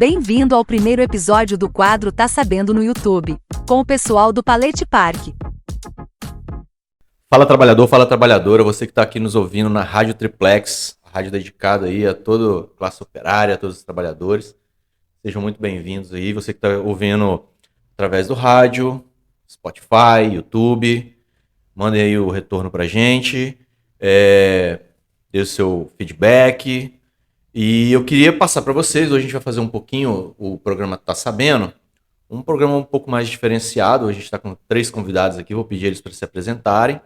Bem-vindo ao primeiro episódio do quadro Tá Sabendo no YouTube, com o pessoal do Palete Park. Fala trabalhador, fala trabalhadora, você que está aqui nos ouvindo na Rádio Triplex, a rádio dedicada aí a toda a classe operária, a todos os trabalhadores. Sejam muito bem-vindos aí, você que está ouvindo através do rádio, Spotify, YouTube, mandem aí o retorno pra gente, dê o seu feedback. E eu queria passar para vocês, hoje a gente vai fazer um pouquinho, o programa Tá Sabendo, um programa um pouco mais diferenciado. A gente está com 3 convidados aqui, vou pedir eles para se apresentarem.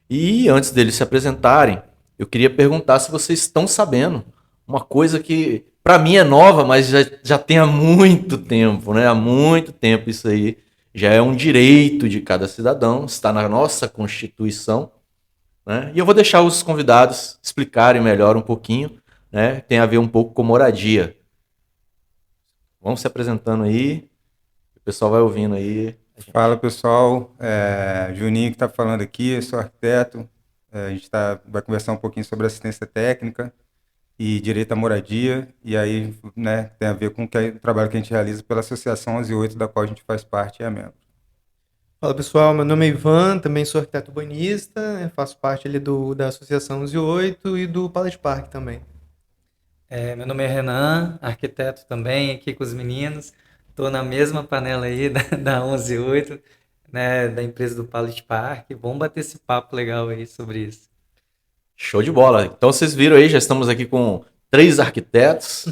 E antes deles se apresentarem, eu queria perguntar se vocês estão sabendo uma coisa que para mim é nova, mas já tem há muito tempo, né? Há muito tempo isso aí já é um direito de cada cidadão, está na nossa Constituição, né? E eu vou deixar os convidados explicarem melhor um pouquinho, né? Tem a ver um pouco com moradia. Vamos se apresentando aí, o pessoal vai ouvindo aí. Fala pessoal, Juninho que está falando aqui, eu sou arquiteto. A gente vai conversar um pouquinho sobre assistência técnica e direito à moradia, e aí, né, tem a ver com o trabalho que a gente realiza pela Associação 1108, da qual a gente faz parte e é membro. Fala pessoal, meu nome é Ivan, também sou arquiteto urbanista, faço parte ali da Associação 1108 e do Palete Park também. Meu nome é Renan, arquiteto também, aqui com os meninos. Estou na mesma panela aí da 118, né, da empresa do Palete Park. Vamos bater esse papo legal aí sobre isso. Show de bola. Então vocês viram aí, já estamos aqui com 3 arquitetos.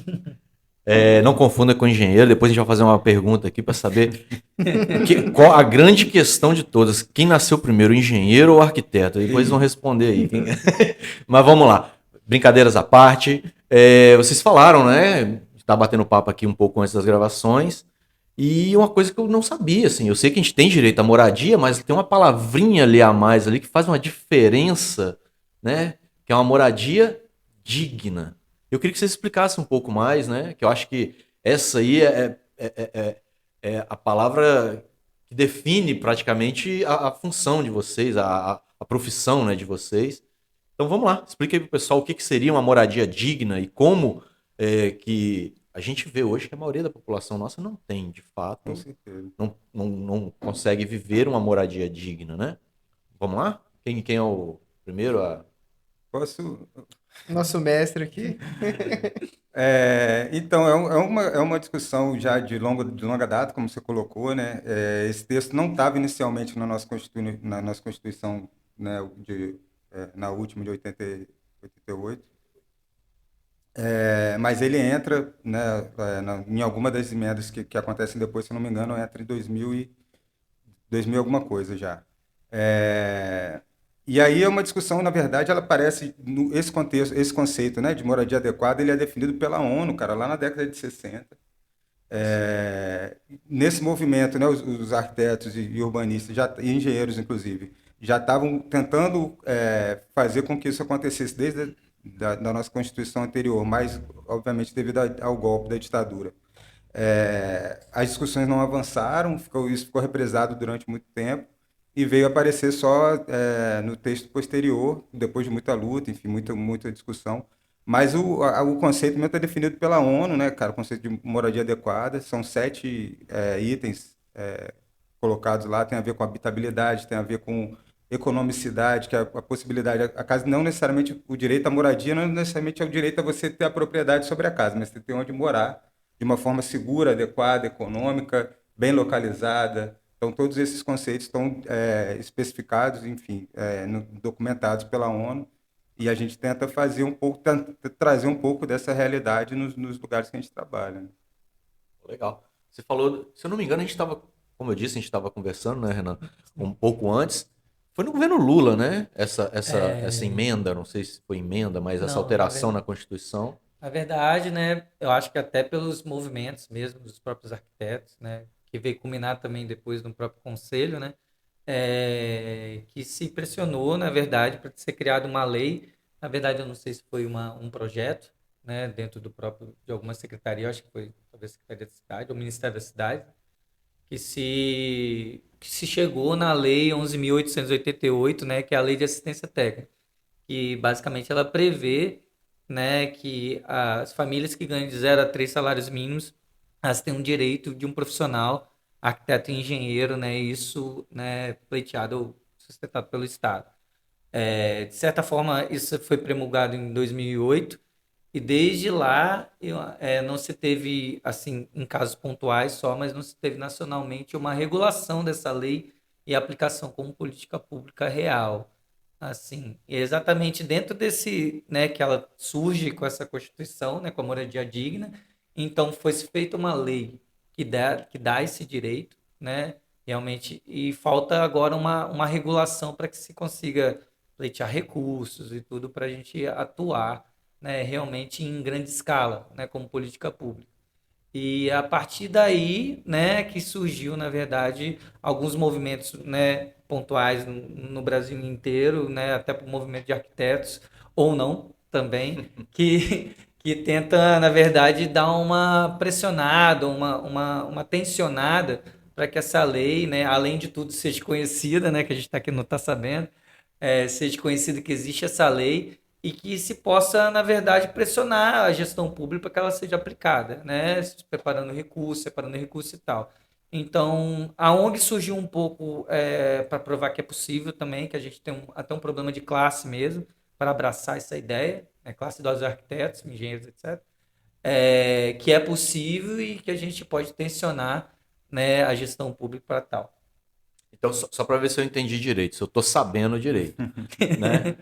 Não confunda com engenheiro, depois a gente vai fazer uma pergunta aqui para saber qual a grande questão de todas. Quem nasceu primeiro, engenheiro ou arquiteto? Depois eles vão responder aí. Mas vamos lá. Brincadeiras à parte. Vocês falaram, né? Tá batendo papo aqui um pouco antes das gravações. E uma coisa que eu não sabia, assim, eu sei que a gente tem direito à moradia, mas tem uma palavrinha ali a mais ali que faz uma diferença, né? Que é uma moradia digna. Eu queria que vocês explicassem um pouco mais, né? Que eu acho que essa aí é a palavra que define praticamente a função de vocês, a profissão, né, de vocês. Então vamos lá, explica aí pro pessoal o que seria uma moradia digna e como que a gente vê hoje que a maioria da população nossa não tem, de fato, Com certeza. não consegue viver uma moradia digna, né? Vamos lá? Quem é o primeiro a... Posso... Nosso mestre aqui. Então, é uma discussão já de longa data, como você colocou, né? Esse texto não estava inicialmente na nossa Constituição, né, na última de 88, mas ele entra, né, em alguma das emendas que acontecem depois, se eu não me engano, entra em 2000 alguma coisa já. E aí é uma discussão, na verdade, ela aparece esse contexto, esse conceito, né, de moradia adequada, ele é definido pela ONU, cara, lá na década de 60. Nesse movimento, né, os arquitetos e urbanistas, e engenheiros, inclusive, já estavam tentando fazer com que isso acontecesse desde da nossa Constituição anterior, mas, obviamente, devido ao golpe da ditadura. As discussões não avançaram, isso ficou represado durante muito tempo, e veio aparecer só no texto posterior, depois de muita luta, enfim, muita discussão. Mas o conceito mesmo é definido pela ONU, né, cara? O conceito de moradia adequada. São 7 itens colocados lá, tem a ver com habitabilidade, tem a ver com economicidade, que é a possibilidade, a casa não necessariamente, o direito à moradia não necessariamente é o direito a você ter a propriedade sobre a casa, mas você ter onde morar de uma forma segura, adequada, econômica, bem localizada. Então, todos esses conceitos estão especificados, enfim, documentados pela ONU, e a gente tenta fazer trazer um pouco dessa realidade nos lugares que a gente trabalha. Né? Legal. Você falou, se eu não me engano, a gente estava, como eu disse, a gente estava conversando, né, Renan, um pouco antes. Foi no governo Lula, né? Essa emenda, não sei se foi emenda, mas essa alteração na Constituição. Na verdade, né, eu acho que até pelos movimentos mesmo dos próprios arquitetos, né, que veio culminar também depois no próprio conselho, né, que se pressionou, na verdade, para ser criada uma lei. Na verdade, eu não sei se foi um projeto, né, dentro de alguma secretaria, eu acho que foi talvez a Secretaria da Cidade ou o Ministério da Cidade, que se chegou na Lei 11.888, né, que é a Lei de Assistência Técnica, que basicamente ela prevê, né, que as famílias que ganham de 0 a 3 salários mínimos elas têm um direito de um profissional, arquiteto e engenheiro, né? Isso, né, pleiteado ou sustentado pelo Estado. De certa forma, isso foi promulgado em 2008 e desde lá não se teve, assim, em casos pontuais só, mas não se teve nacionalmente uma regulação dessa lei e aplicação como política pública real. Assim, e é exatamente dentro desse, né, que ela surge com essa Constituição, né, com a moradia digna, então foi feita uma lei que dá esse direito, né, realmente, e falta agora uma regulação para que se consiga pleitear recursos e tudo para a gente atuar, né, realmente em grande escala, né, como política pública. E a partir daí, né, que surgiu, na verdade, alguns movimentos, né, pontuais no Brasil inteiro, né, até para o movimento de arquitetos, ou não, também, que tenta, na verdade, dar uma pressionada, uma tensionada para que essa lei, né, além de tudo, seja conhecida, né, que a gente está aqui não está sabendo, seja conhecido que existe essa lei e que se possa, na verdade, pressionar a gestão pública para que ela seja aplicada, né? Separando recurso e tal. Então, a ONG surgiu um pouco para provar que é possível também, que a gente tem até um problema de classe mesmo, para abraçar essa ideia, né? Classe dos arquitetos, engenheiros, etc. Que é possível e que a gente pode tensionar, né, a gestão pública para tal. Então, só para ver se eu entendi direito, se eu estou sabendo direito, né?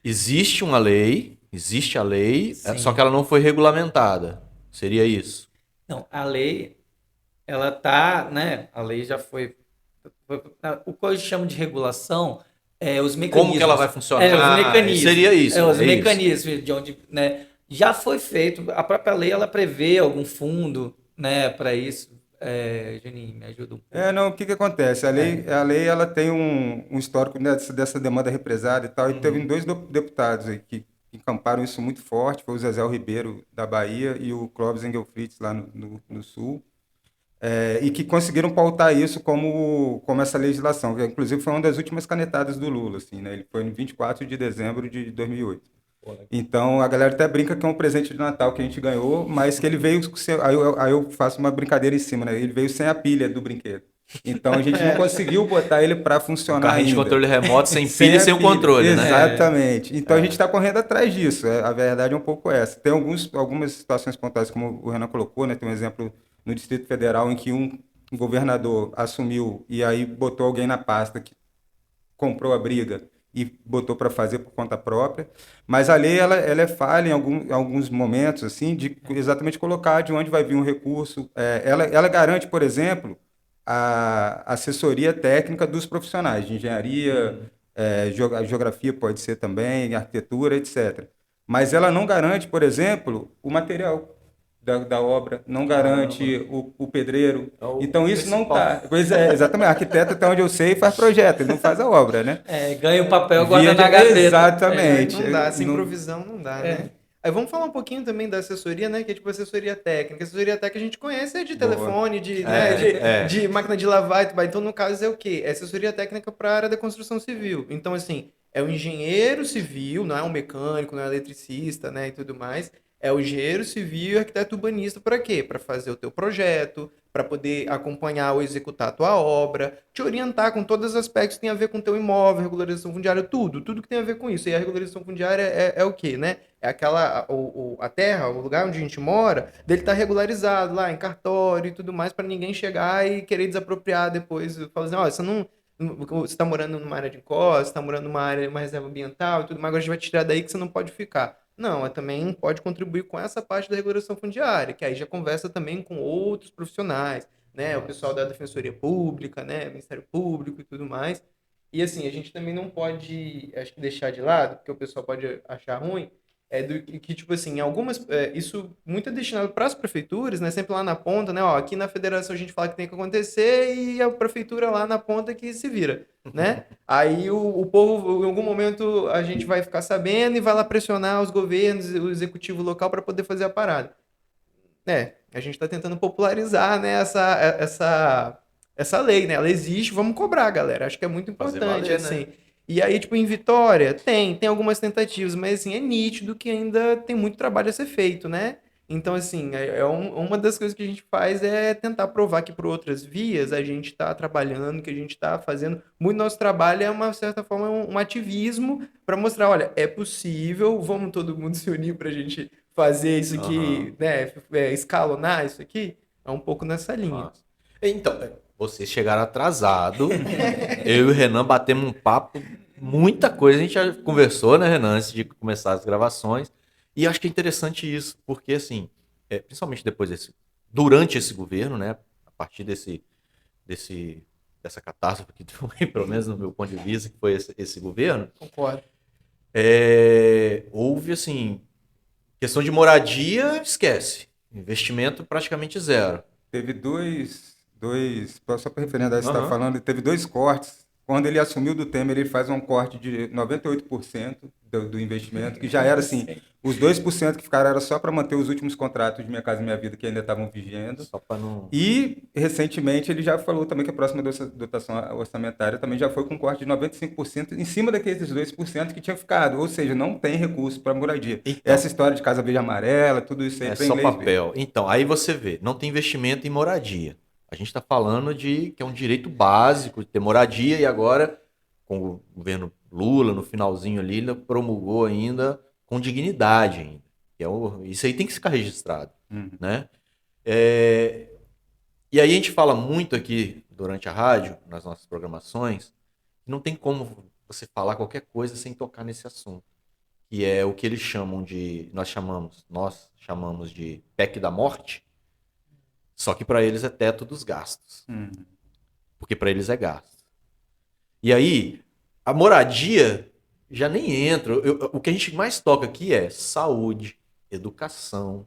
Existe uma lei, existe a lei, só Sim. que ela não foi regulamentada. Seria isso? Não, a lei, ela tá, né? A lei já o que eu chamo de regulação os mecanismos. Como que ela vai funcionar? Os mecanismos. Seria isso. Os é mecanismos de onde, né? Já foi feito. A própria lei ela prevê algum fundo, né? Para isso. Juninho, me ajuda um pouco. Não, o que que acontece? A lei ela tem um histórico dessa demanda represada e tal, e teve dois deputados aí que encamparam isso muito forte, foi o Zezé Ribeiro da Bahia e o Clóvis Engelfritz lá no Sul, e que conseguiram pautar isso como essa legislação, que inclusive foi uma das últimas canetadas do Lula, assim, né? Ele foi em 24 de dezembro de 2008. Então, a galera até brinca que é um presente de Natal que a gente ganhou, mas que ele veio sem... Aí eu faço uma brincadeira em cima, né? Ele veio sem a pilha do brinquedo. Então, a gente não conseguiu botar ele para Um funcionar carrinho de ainda. controle remoto, sem pilha e sem a o controle, né? Exatamente. Então, a gente está correndo atrás disso. A verdade é um pouco essa. Tem algumas situações pontuais, como o Renan colocou, né? Tem um exemplo no Distrito Federal em que um governador assumiu e aí botou alguém na pasta que comprou a briga e botou para fazer por conta própria, mas a lei ela é falha em alguns momentos assim de exatamente colocar de onde vai vir um recurso. Ela garante, por exemplo, a assessoria técnica dos profissionais de engenharia, geografia pode ser também, arquitetura, etc. Mas ela não garante, por exemplo, o material da obra, não garante o pedreiro. Então isso não está. Pois é, exatamente. Arquiteto, até onde eu sei, faz projeto, ele não faz a obra, né? Ganha o papel, guarda na gaveta. Exatamente. Não dá, sem provisão não dá, né? Aí vamos falar um pouquinho também da assessoria, né? Que é tipo assessoria técnica. Assessoria técnica a gente conhece, é de telefone, de máquina de lavar e tudo mais. Então, no caso, é o quê? É assessoria técnica para a área da construção civil. Então, assim, é o engenheiro civil, não é um mecânico, não é um eletricista, né? E tudo mais. É o engenheiro civil e arquiteto urbanista para quê? Para fazer o teu projeto, para poder acompanhar ou executar a tua obra, te orientar com todos os aspectos que tem a ver com o teu imóvel, regularização fundiária, tudo que tem a ver com isso. E a regularização fundiária é o quê, né? É aquela, a terra, o lugar onde a gente mora, dele estar regularizado lá em cartório e tudo mais, para ninguém chegar e querer desapropriar depois. Falar assim, ó, você está morando numa área de encosta, está morando numa área, uma reserva ambiental e tudo mais, agora a gente vai te tirar daí que você não pode ficar. Não, também pode contribuir com essa parte da regulação fundiária, que aí já conversa também com outros profissionais, né? O pessoal da Defensoria Pública, né? Ministério Público e tudo mais. E assim, a gente também não pode, acho que deixar de lado, porque o pessoal pode achar ruim, tipo assim, algumas, isso muito é destinado para as prefeituras, né? Sempre lá na ponta, né? Ó, aqui na federação a gente fala que tem que acontecer e a prefeitura lá na ponta que se vira, né? Aí o povo, em algum momento, a gente vai ficar sabendo e vai lá pressionar os governos, o executivo local para poder fazer a parada. A gente está tentando popularizar, né, essa lei, né? Ela existe, vamos cobrar, galera. Acho que é muito importante, valer, assim. né? E aí, tipo, em Vitória, tem algumas tentativas, mas assim, é nítido que ainda tem muito trabalho a ser feito, né? Então, assim, uma das coisas que a gente faz é tentar provar que por outras vias a gente está trabalhando, que a gente está fazendo. Muito nosso trabalho é, uma certa forma, um ativismo para mostrar, olha, é possível, vamos todo mundo se unir para a gente fazer isso aqui, né, escalonar isso aqui. É um pouco nessa linha. Então, vocês chegaram atrasado. Eu e o Renan batemos um papo, muita coisa. A gente já conversou, né, Renan, antes de começar as gravações. E acho que é interessante isso, porque, assim, principalmente durante esse governo, né, a partir dessa catástrofe que foi, pelo menos no meu ponto de vista, que foi esse governo. Concordo. Houve, assim, questão de moradia, esquece. Investimento praticamente zero. Teve só para referendo a isso que você está falando, teve 2 cortes. Quando ele assumiu do Temer, ele faz um corte de 98% do investimento, que já era assim, os 2% que ficaram era só para manter os últimos contratos de Minha Casa Minha Vida que ainda estavam vigendo. Só para não... E, recentemente, ele já falou também que a próxima dotação orçamentária também já foi com corte de 95% em cima daqueles 2% que tinham ficado. Ou seja, não tem recurso para moradia. Então, essa história de Casa Verde Amarela, tudo isso aí é só papel. Então, aí você vê, não tem investimento em moradia. A gente está falando que é um direito básico de ter moradia e agora, com o governo Lula, no finalzinho ali, ele promulgou ainda com dignidade ainda. Isso aí tem que ficar registrado, né? E aí a gente fala muito aqui durante a rádio, nas nossas programações, que não tem como você falar qualquer coisa sem tocar nesse assunto, que é o que eles chamam nós chamamos de PEC da morte, só que para eles é teto dos gastos, porque para eles é gasto. E aí, a moradia já nem entra. O que a gente mais toca aqui é saúde, educação,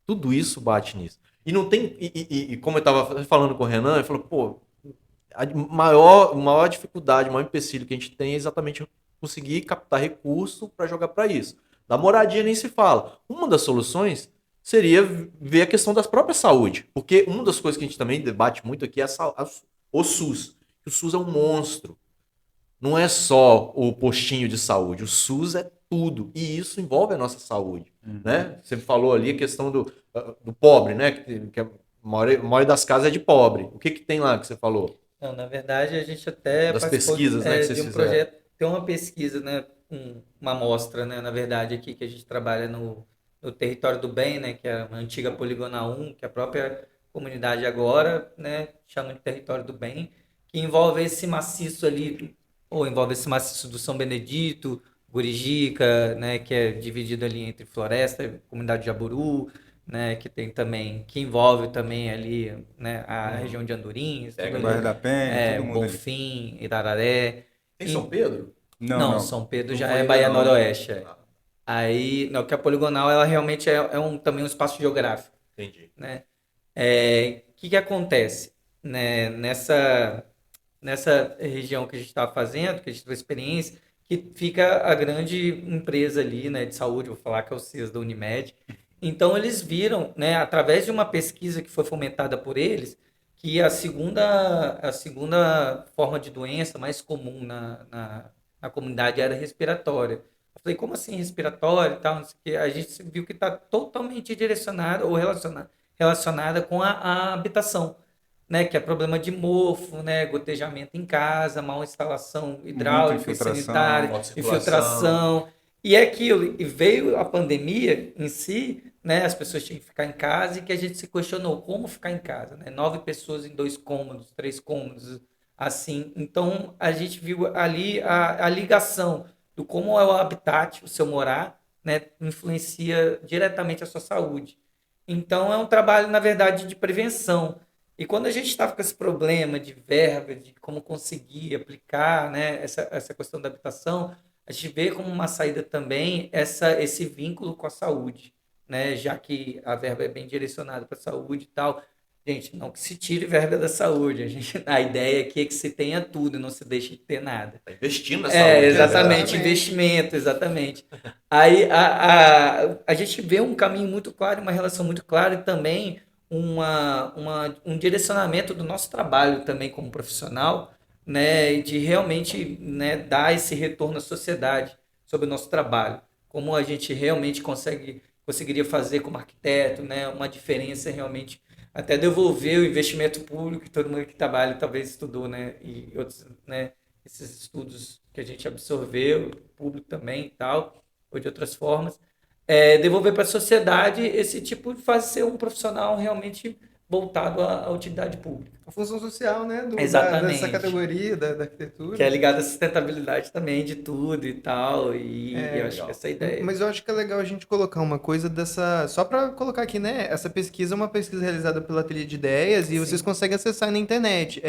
tudo isso bate nisso. E não tem. E como eu estava falando com o Renan, ele falou, pô, a maior dificuldade, o maior empecilho que a gente tem é exatamente conseguir captar recurso para jogar para isso. Da moradia nem se fala. Uma das soluções seria ver a questão da própria saúde. Porque uma das coisas que a gente também debate muito aqui é o SUS. O SUS é um monstro. Não é só o postinho de saúde. O SUS é tudo. E isso envolve a nossa saúde. Né? Você falou ali a questão do pobre, né? Que a maioria das casas é de pobre. O que tem lá que você falou? Não, na verdade, a gente até das pesquisas, né, que vocês de um fizeram. projeto, tem uma pesquisa, né, uma amostra, né, na verdade, aqui que a gente trabalha no Território do Bem, né, que é uma antiga Poligonal 1, que a própria comunidade agora, né, chama de Território do Bem, que envolve esse maciço ali, ou envolve esse maciço do São Benedito, Gurijica, né, que é dividido ali entre floresta, comunidade de Jaburu, né, que envolve também ali, né, a região de Andorinhas, Bairro da Penha, todo mundo Bonfim, Irararé. Tem São Pedro? Não, São Pedro não já foi é Bahia ainda não. Noroeste. Aí, não, que a Poligonal, ela realmente também um espaço geográfico. Entendi. Né? Que acontece? Né? Nessa região que a gente estava fazendo, que a gente teve experiência, que fica a grande empresa ali, né, de saúde, vou falar que é o CES da Unimed. Então, eles viram, né, através de uma pesquisa que foi fomentada por eles, que a segunda forma de doença mais comum na comunidade era respiratória. Eu falei, como assim respiratória e tal? Não sei o quê. A gente viu que está totalmente direcionada ou relacionada com a habitação, né? Que é problema de mofo, né? Gotejamento em casa, mal instalação hidráulica e sanitária, infiltração. E é aquilo, e veio a pandemia em si, né? As pessoas tinham que ficar em casa e que a gente se questionou como ficar em casa, né? 9 pessoas em 2 cômodos, 3 cômodos, assim. Então, a gente viu ali a ligação do como é o habitat, o seu morar, né? Influencia diretamente a sua saúde. Então, é um trabalho, na verdade, de prevenção. E quando a gente estava com esse problema de verba, de como conseguir aplicar, né? Essa questão da habitação, a gente vê como uma saída também esse vínculo com a saúde, né? Já que a verba é bem direcionada para a saúde e tal. Gente, não que se tire verba da saúde. A ideia aqui é que se tenha tudo e não se deixe de ter nada. Está investindo na saúde. Exatamente, investimento, exatamente. Aí a gente vê um caminho muito claro, uma relação muito clara e também um direcionamento do nosso trabalho também como profissional, né, de realmente, né, dar esse retorno à sociedade sobre o nosso trabalho. Como a gente realmente consegue conseguiria fazer como arquiteto, né? Uma diferença realmente, até devolver o investimento público que todo mundo que trabalha talvez estudou, né? E outros, né? Esses estudos que a gente absorveu, público também e tal, ou de outras formas, devolver para a sociedade esse tipo de fazer ser um profissional realmente voltado à utilidade pública. A função social, né? Exatamente. Dessa categoria da arquitetura. Que é ligada à sustentabilidade também de tudo e tal, e eu acho que essa é a ideia. Mas eu acho que é legal a gente colocar uma coisa dessa... Só para colocar aqui, né? Essa pesquisa é uma pesquisa realizada pelo Ateliê de Ideias e vocês conseguem acessar na internet.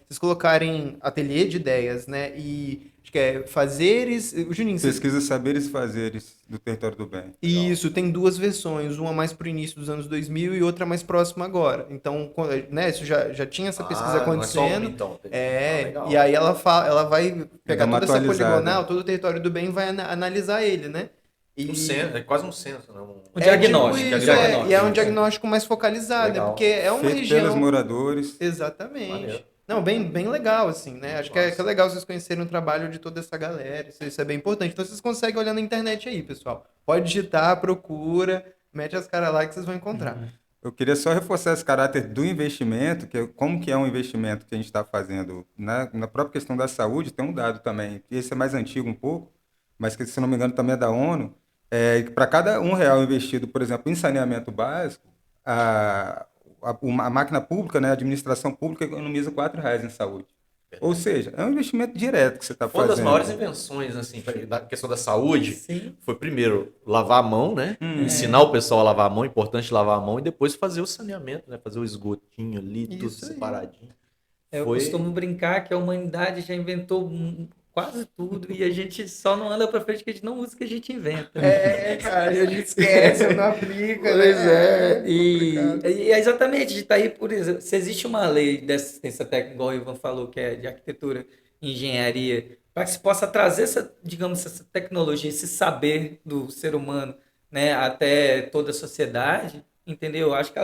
Vocês colocarem Ateliê de Ideias, né? E acho que é fazeres... Juninho, Pesquisa Saberes e Fazeres do Território do Bem. Isso, tem duas versões, uma mais pro início dos anos 2000 e outra mais próxima agora. Então, né, isso já tinha essa pesquisa acontecendo. Não é só uma, então. E aí ela vai pegar uma toda essa atualizada. poligonal, todo o Território do Bem e vai analisar ele, né? E... É quase um censo, né? Um diagnóstico. Tipo isso, e é um diagnóstico mais focalizado, né? Porque é uma Feito região... pelos moradores. Exatamente. Maneiro. Não, bem legal, assim, né? Acho que é legal vocês conhecerem o trabalho de toda essa galera. Isso é bem importante. Então, vocês conseguem olhar na internet aí, pessoal. Pode digitar, procura, mete as caras lá que vocês vão encontrar. Eu queria só reforçar esse caráter do investimento, como que é um investimento que a gente está fazendo na própria questão da saúde. Tem um dado também, que esse é mais antigo um pouco, mas que, se não me engano, também é da ONU, que para cada R$1 investido, por exemplo, em saneamento básico, a máquina pública, né, a administração pública economiza R$4 em saúde. Ou seja, é um investimento direto que você está fazendo. Uma das maiores invenções, assim, da questão da saúde, foi primeiro lavar a mão, né? Ensinar o pessoal a lavar a mão, é importante lavar a mão, e depois fazer o saneamento, né? Fazer o esgotinho ali, tudo separadinho. Eu costumo brincar que a humanidade já inventou quase tudo e a gente só não anda pra frente porque a gente não usa o que a gente inventa. Cara, a gente esquece, não aplica, Pois né? E exatamente, a gente tá aí por exemplo, se existe uma lei de assistência técnica, igual o Ivan falou, que é de arquitetura e engenharia, para que se possa trazer essa, digamos, essa tecnologia, esse saber do ser humano, né, até toda a sociedade, entendeu? Acho que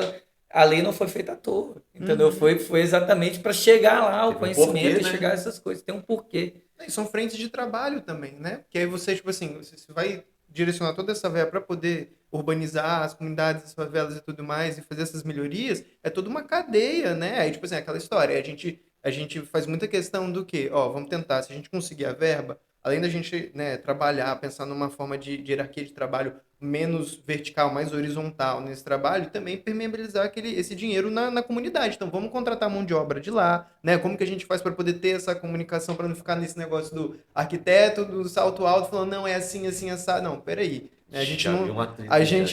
a lei não foi feita à toa, entendeu? Foi exatamente para chegar lá o conhecimento e chegar a essas coisas, tem um porquê. E são frentes de trabalho também, né? Que aí você, tipo assim, você vai direcionar toda essa verba para poder urbanizar as comunidades, as favelas e tudo mais, e fazer essas melhorias, é toda uma cadeia, né? Aí, tipo assim, aquela história, a gente faz muita questão do que, vamos tentar, se a gente conseguir a verba, além da gente, né, trabalhar, pensar numa forma de hierarquia de trabalho menos vertical, mais horizontal nesse trabalho, também permeabilizar esse dinheiro na comunidade. Então, vamos contratar mão de obra de lá, né? Como que a gente faz para poder ter essa comunicação, para não ficar nesse negócio do arquiteto, do salto alto, falando, não, é assim, assim, assado. Não, peraí. A gente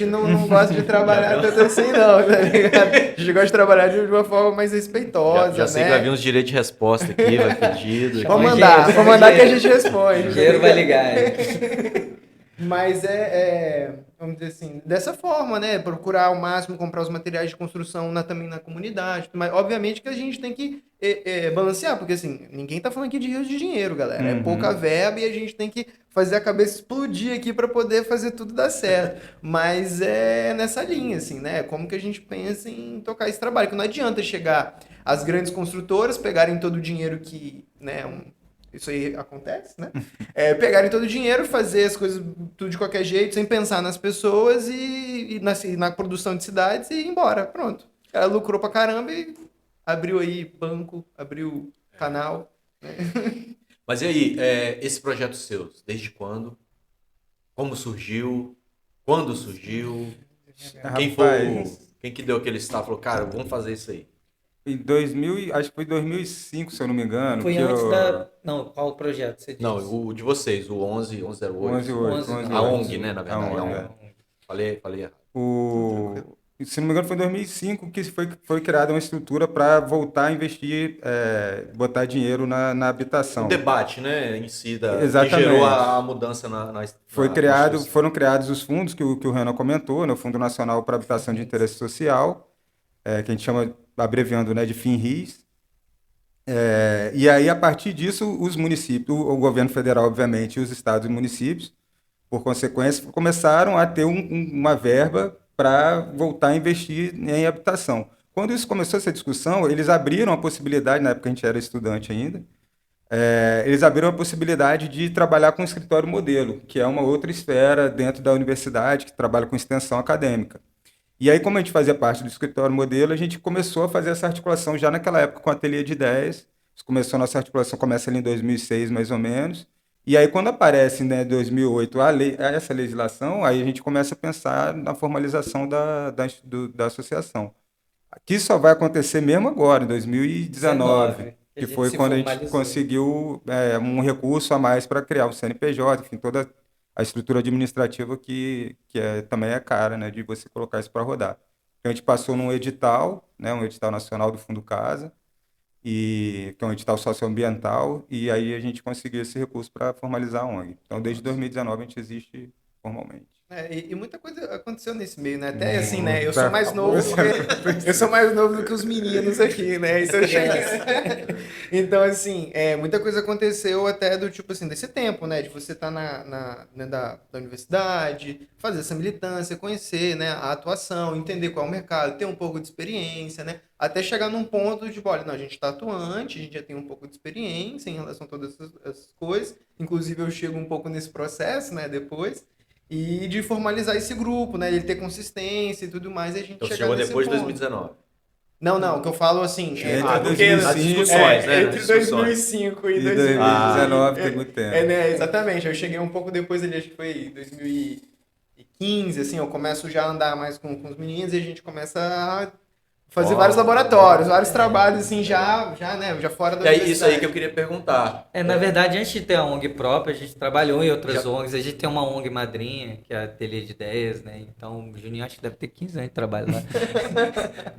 não gosta de trabalhar tanto assim, não, tá ligado? A gente gosta de trabalhar de uma forma mais respeitosa, já sei que vai vir uns direitos de resposta aqui, vai pedido. Vamos mandar que a gente responde. O dinheiro vai ligar. Mas vamos dizer assim, dessa forma, né? Procurar ao máximo comprar os materiais de construção também na comunidade. Mas, obviamente, que a gente tem que balancear, porque, assim, ninguém tá falando aqui de rios de dinheiro, galera. É pouca verba e a gente tem que fazer a cabeça explodir aqui para poder fazer tudo dar certo. Mas é nessa linha, assim, né? Como que a gente pensa em tocar esse trabalho? Que não adianta chegar as grandes construtoras, pegarem todo o dinheiro que, né? Isso aí acontece, né? Pegarem todo o dinheiro, fazer as coisas tudo de qualquer jeito, sem pensar nas pessoas e na produção de cidades e ir embora. Pronto. Ela lucrou pra caramba e abriu aí banco, abriu canal. Né? Mas e aí, esse projeto seu, desde quando? Como surgiu? Quando surgiu? Quem que deu aquele estalo? Falou, cara, vamos fazer isso aí. Em acho que foi 2005, se eu não me engano. Foi antes da... Não, qual projeto você disse? Não, o de vocês, o 1108. 1108. A ONG, né, na verdade. A ONG. Falei errado. Se não me engano, foi em 2005 que foi criada uma estrutura para voltar a investir, botar dinheiro na habitação. O debate, né, em si, Exatamente. Que gerou a mudança na Foram criados os fundos que o Renan comentou, né, o Fundo Nacional para Habitação de Interesse Social, que a gente chama, abreviando, né, de FINRIS. E aí, a partir disso, os municípios, o governo federal, obviamente, e os estados e municípios, por consequência, começaram a ter uma verba para voltar a investir em habitação. Quando isso começou, essa discussão, eles abriram a possibilidade, na época a gente era estudante ainda, eles abriram a possibilidade de trabalhar com escritório modelo, que é uma outra esfera dentro da universidade que trabalha com extensão acadêmica. E aí, como a gente fazia parte do escritório modelo, a gente começou a fazer essa articulação já naquela época com o Ateliê de Ideias. Nossa articulação começa ali em 2006, mais ou menos. E aí, quando aparece, né, em 2008, essa legislação, aí a gente começa a pensar na formalização da associação. Que só vai acontecer mesmo agora, em 2019, que foi quando a gente conseguiu um recurso a mais para criar o CNPJ, enfim, toda a estrutura administrativa que também é cara, né, de você colocar isso para rodar. Então, a gente passou num edital, né, um edital nacional do Fundo Casa, que é um edital socioambiental, e aí a gente conseguiu esse recurso para formalizar a ONG. Então, desde 2019 a gente existe formalmente. E muita coisa aconteceu nesse meio, né? Até assim, né? Eu sou mais novo do que os meninos aqui, né? Então, assim, muita coisa aconteceu até do tipo assim, desse tempo, né? De você estar da universidade, fazer essa militância, conhecer, né, a atuação, entender qual é o mercado, ter um pouco de experiência, né? Até chegar num ponto de, olha, não, a gente está atuante, a gente já tem um pouco de experiência em relação a todas essas coisas. Inclusive, eu chego um pouco nesse processo, né, depois. E de formalizar esse grupo, né? Ele ter consistência e tudo mais, e a gente então, chegar nesse depois ponto. de 2019. Não, o que eu falo assim... porque as discussões, né? Entre 2005 e 2019 tem muito tempo. Né, exatamente. Eu cheguei um pouco depois ali, acho que foi 2015, assim, eu começo já a andar mais com os meninos e a gente começa a fazer vários laboratórios, vários trabalhos, assim, já fora da universidade. Isso aí que eu queria perguntar. Na verdade, antes de ter a ONG própria, a gente trabalhou em outras ONGs. A gente tem uma ONG madrinha, que é a Ateliê de Ideias, né? Então, o Juninho acho que deve ter 15 anos de trabalho lá.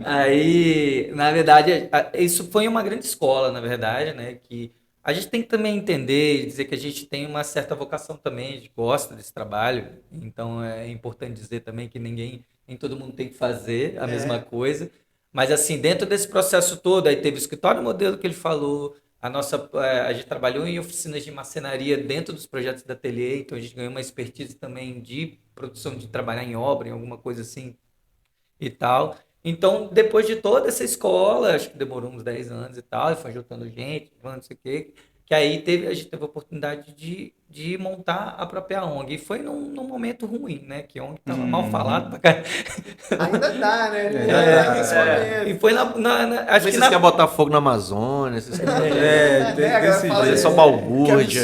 Aí, na verdade, isso foi uma grande escola, na verdade, né? Que a gente tem que também entender e dizer que a gente tem uma certa vocação também, a gente gosta desse trabalho. Então, é importante dizer também que nem todo mundo tem que fazer a mesma coisa. Mas, assim, dentro desse processo todo, aí teve o escritório modelo que ele falou, a gente trabalhou em oficinas de marcenaria dentro dos projetos da Ateliê, então a gente ganhou uma expertise também de produção, de trabalhar em obra, em alguma coisa assim e tal. Então, depois de toda essa escola, acho que demorou uns 10 anos e tal, e foi juntando gente, não sei o quê, que aí a gente teve a oportunidade de montar a própria ONG. E foi num momento ruim, né? Que a ONG estava mal falado pra caralho. Ainda dá, né? E foi acho que vocês querem botar fogo na Amazônia, vocês desse jeito. Só balbúrdia.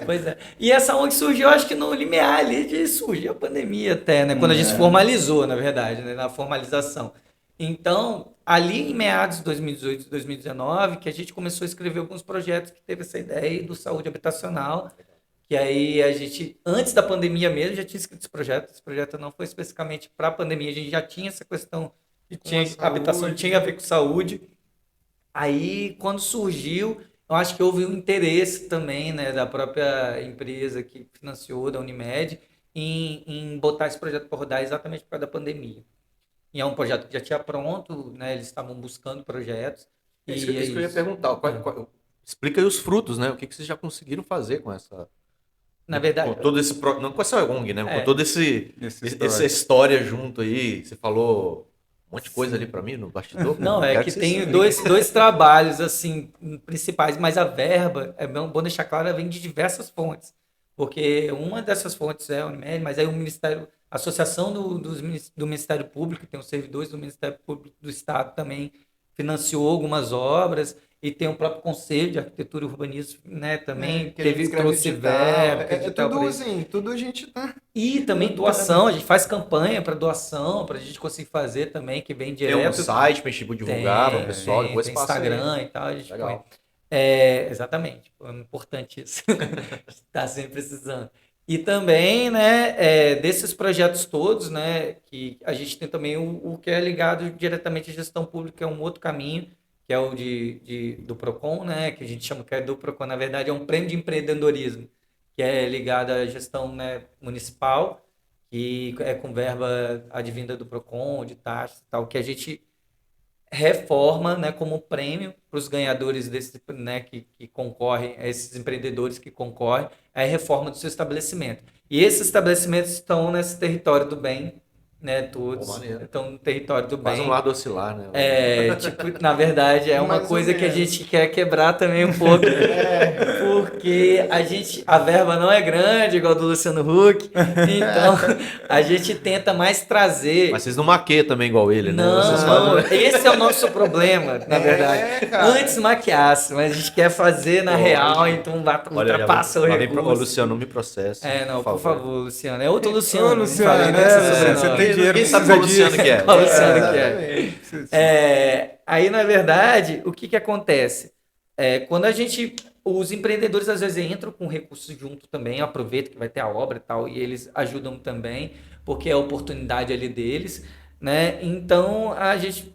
Pois é. E essa ONG surgiu, acho que no limiar ali de surgir a pandemia até, né? Quando a gente formalizou, na verdade, né? Na formalização. Então, ali em meados de 2018, 2019, que a gente começou a escrever alguns projetos que teve essa ideia do saúde habitacional, que aí a gente, antes da pandemia mesmo, já tinha escrito esse projeto. Esse projeto não foi especificamente para a pandemia, a gente já tinha essa questão de habitação, tinha a ver com saúde. Aí, quando surgiu, eu acho que houve um interesse também, né, da própria empresa que financiou, da Unimed, em botar esse projeto para rodar exatamente por causa da pandemia. E é um projeto que já tinha pronto, né? Eles estavam buscando projetos. Isso que eu ia perguntar. Explica aí os frutos, né? O que vocês já conseguiram fazer com essa... Na verdade... Com todo esse... Não com essa ONG, né? Com toda essa história junto aí. Você falou um monte de coisa ali para mim no bastidor. Não, que tem dois trabalhos, assim, principais. Mas a verba, é bom deixar claro, ela vem de diversas fontes. Porque uma dessas fontes é a Unimed, mas aí o Ministério... A Associação do Ministério Público, tem os servidores do Ministério Público do Estado também financiou algumas obras, e tem o próprio Conselho de Arquitetura e Urbanismo, né, também trouxe verba. Tudo assim, tudo a gente tá... E também doação, a gente faz campanha para doação, para a gente conseguir fazer também, que vem direto. Tem um site para a gente divulgar para o pessoal, depois tem passa Instagram aí. E tal, a gente Legal. põe. Exatamente, é importante isso. Está sempre precisando. E também, né, desses projetos todos, né, que a gente tem também o que é ligado diretamente à gestão pública, que é um outro caminho, que é o do PROCON, né, que a gente chama que é do PROCON, na verdade é um prêmio de empreendedorismo, que é ligado à gestão, né, municipal, que é com verba advinda do PROCON, de taxas e tal, que a gente reforma, né, como prêmio para os ganhadores desse, né, que concorrem, esses empreendedores que concorrem, a reforma do seu estabelecimento. E esses estabelecimentos estão nesse território do bem, né? Todos maneiro. estão no território do Quase bem. um lado oscilar, né? Tipo, na verdade, é uma Mais ou coisa que a menos. gente quer quebrar também um pouco. Porque a verba não é grande, igual do Luciano Huck. Então, a gente tenta mais trazer. Mas vocês não maqueiam também igual ele, né? Vocês Não, fazem... esse é o nosso problema, na verdade. cara. Antes maquiasse, mas a gente quer fazer na real, então ultrapassa o Olha, ô, recurso. Luciano, não me processa. Não, por favor, Luciano. É outro Luciano. Ô, não Luciano, falei né? desse Você sobrenome. tem dinheiro, Ninguém sabe precisa qual Luciano que é. Qual Luciano que é? Exatamente. Aí, na verdade, o que acontece? Quando os empreendedores às vezes entram com recursos junto também, aproveitam que vai ter a obra e tal, e eles ajudam também, porque é a oportunidade ali deles, né? Então,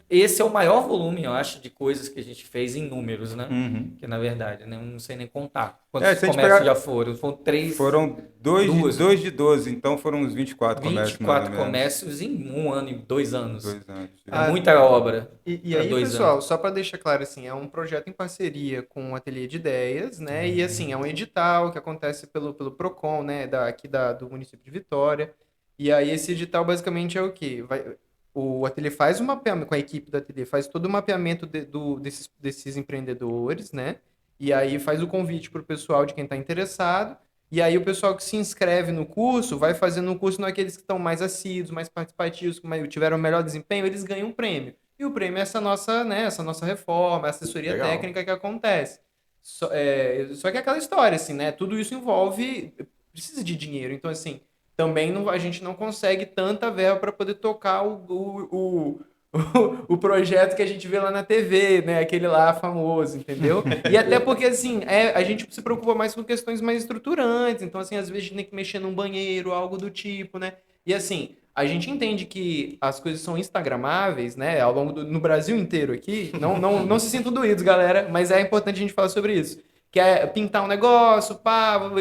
esse é o maior volume, eu acho, de coisas que a gente fez em números, né? Uhum. Que, na verdade, né? Eu não sei nem contar Se quantos a gente comércios pegar- já foram. Foram 3, Foram Duas. 2 de 12, então foram uns 24 comércios. 24 mais ou menos. comércios em 1 ano e 2 anos. 2 anos. É muita obra. E Pra aí, 2 pessoal, anos. só para deixar claro, assim, é um projeto em parceria com o Ateliê de Ideias, né? E, assim, é um edital que acontece pelo Procon, né? Do município de Vitória. E aí, esse edital, basicamente, é o quê? O Ateliê faz um mapeamento, com a equipe do Ateliê, faz todo o mapeamento desses empreendedores, né? E aí faz o convite para o pessoal de quem está interessado. E aí o pessoal que se inscreve no curso vai fazendo um curso naqueles que estão mais assíduos, mais participativos, que tiveram o melhor desempenho, eles ganham um prêmio. E o prêmio é essa nossa reforma, a assessoria Legal. técnica que acontece. Só que é aquela história, assim, né? Tudo isso precisa de dinheiro. Então, assim, também a gente não consegue tanta verba para poder tocar o projeto que a gente vê lá na TV, né? Aquele lá famoso, entendeu? E até porque, assim, a gente se preocupa mais com questões mais estruturantes. Então, assim, às vezes a gente tem que mexer num banheiro, algo do tipo, né? E, assim, a gente entende que as coisas são instagramáveis, né? Ao longo no Brasil inteiro aqui. Não se sintam doídos, galera, mas é importante a gente falar sobre isso. Que é pintar um negócio,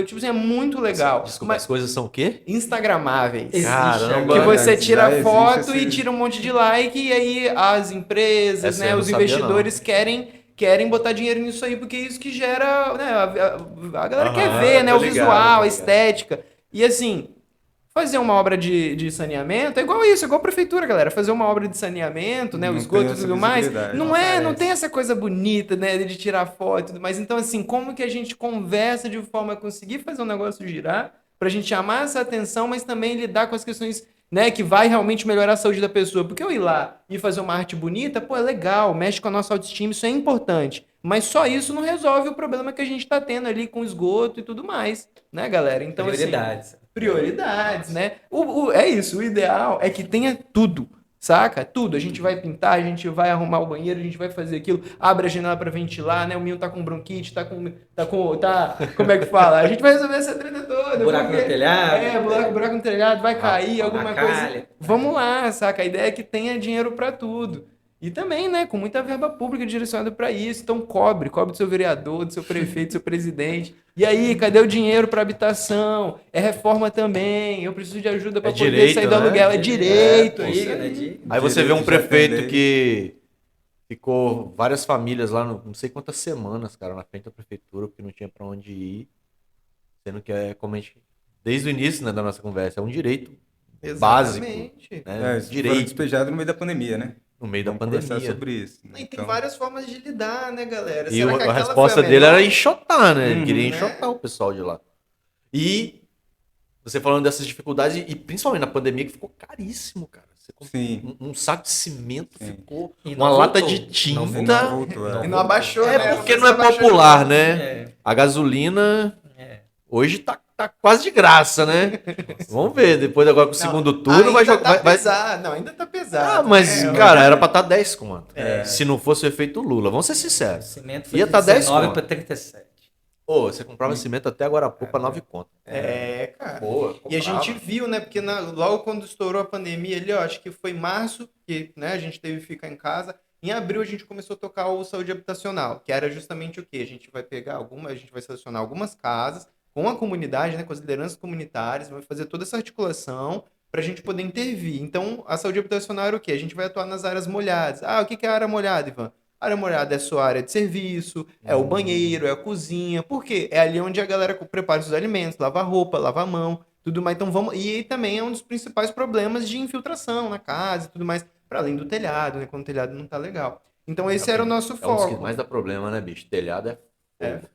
tipo assim, é muito legal. Desculpa, Mas as coisas são o quê? instagramáveis. Caramba. Que você Já tira existe foto esse- e tira um monte de like, e aí as empresas, Essa eu né, não os sabia, investidores querem botar dinheiro nisso aí, porque é isso que gera, né, a galera quer Aham, ver, né, tô o ligado, visual, tô a ligado. estética. E assim, fazer uma obra de saneamento é igual isso, é igual a prefeitura, galera. Fazer uma obra de saneamento, né, o Não esgoto tem e essa tudo mais, visibilidade. não tem essa coisa bonita, né, de tirar foto e tudo mais. Então, assim, como que a gente conversa de forma a conseguir fazer um negócio girar, pra gente chamar essa atenção, mas também lidar com as questões, né, que vai realmente melhorar a saúde da pessoa. Porque eu ir lá e fazer uma arte bonita, pô, é legal, mexe com a nossa autoestima, isso é importante. Mas só isso não resolve o problema que a gente tá tendo ali com o esgoto e tudo mais, né, galera? Então, Prioridades. assim, prioridades, né? É isso, o ideal é que tenha tudo, saca? Tudo. A gente vai pintar, a gente vai arrumar o banheiro, a gente vai fazer aquilo, abre a janela pra ventilar, né? O menino tá com bronquite, como é que fala? A gente vai resolver essa treta toda. Buraco no telhado. Buraco no telhado, vai cair, alguma coisa. calha. Vamos lá, saca? A ideia é que tenha dinheiro pra tudo. E também, né, com muita verba pública direcionada para isso. Então, cobre do seu vereador, do seu prefeito, do seu presidente. E aí, cadê o dinheiro para habitação? É reforma também. Eu preciso de ajuda para poder direito, sair do né? aluguel. É direito. Isso, Aí, né, Aí você vê um Direito de prefeito atender. que ficou várias famílias lá, não sei quantas semanas, cara, na frente da prefeitura, porque não tinha pra onde ir. Sendo que como a gente, desde o início, né, da nossa conversa, é um direito básico, Exatamente. né? Foram Direito despejados no meio da pandemia, né? no meio da Vamos conversar pandemia. sobre isso. E tem Então, várias formas de lidar, né, galera? E Será que a aquela resposta foi a dele melhor? era enxotar, né? Ele queria né? enxotar o pessoal de lá. E você falando dessas dificuldades, e principalmente na pandemia, que ficou caríssimo, cara. Você comprou sim. um saco de cimento Sim. ficou E não uma lata voltou. de tinta. Não Não voltou, Não é. E não abaixou, É né? porque não é popular, né? É, A gasolina é. hoje tá quase de graça, né? Vamos ver, depois agora com o segundo turno vai ainda jogar. tá pesado. Não, ainda tá pesado. Ah, mas, né? cara, era pra estar 10 conto. Se não fosse o efeito Lula, vamos ser O sinceros. cimento foi Ia de tá 10 19 conto. para 37. Ô, você comprava cimento até agora há pouco pra 9 conto. Cara. Boa. E a gente viu, né? Porque logo quando estourou a pandemia ali, ó, acho que foi em março, que né, a gente teve que ficar em casa. Em abril a gente começou a tocar o saúde habitacional, que era justamente o quê? A gente vai selecionar algumas casas com a comunidade, né, com as lideranças comunitárias, vai fazer toda essa articulação para a gente poder intervir. Então, a saúde habitacional era o quê? A gente vai atuar nas áreas molhadas. Ah, o que é a área molhada, Ivan? A área molhada é a sua área de serviço, é o banheiro, é a cozinha. Por quê? É ali onde a galera prepara os alimentos, lava a roupa, lava a mão, tudo mais. Então e também é um dos principais problemas de infiltração na casa e tudo mais, para além do telhado, né? Quando o telhado não tá legal. Então esse era o nosso É um dos que foco. mais dá problema, né, bicho? Telhado é fogo.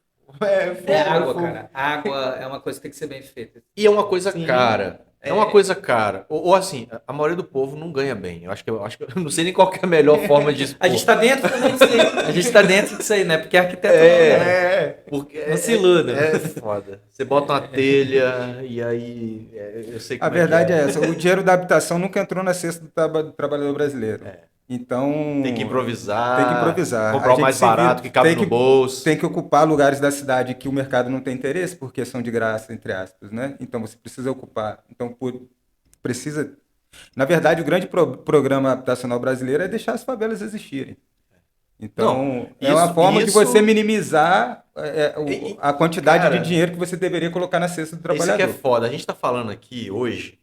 É água, cara. Água é uma coisa que tem que ser bem feita. E é uma coisa Sim. cara. É uma coisa cara. Ou assim, a maioria do povo não ganha bem. Eu acho que eu não sei nem qual que é a melhor forma de expor. A gente tá dentro também disso aí. A gente tá dentro disso aí, né? Porque arquiteto Porque não se iluda. É foda. Você bota uma telha e aí eu sei que A verdade é essa. O dinheiro da habitação nunca entrou na cesta do trabalhador brasileiro. Então... Tem que improvisar. Tem que improvisar. Comprar o mais barato que cabe no bolso. Tem que ocupar lugares da cidade que o mercado não tem interesse, porque são de graça, entre aspas, né? Então você precisa ocupar. Então precisa... Na verdade, o grande programa habitacional brasileiro é deixar as favelas existirem. Então, é uma forma de você minimizar a quantidade de dinheiro que você deveria colocar na cesta do trabalhador. Isso que é foda. A gente está falando aqui hoje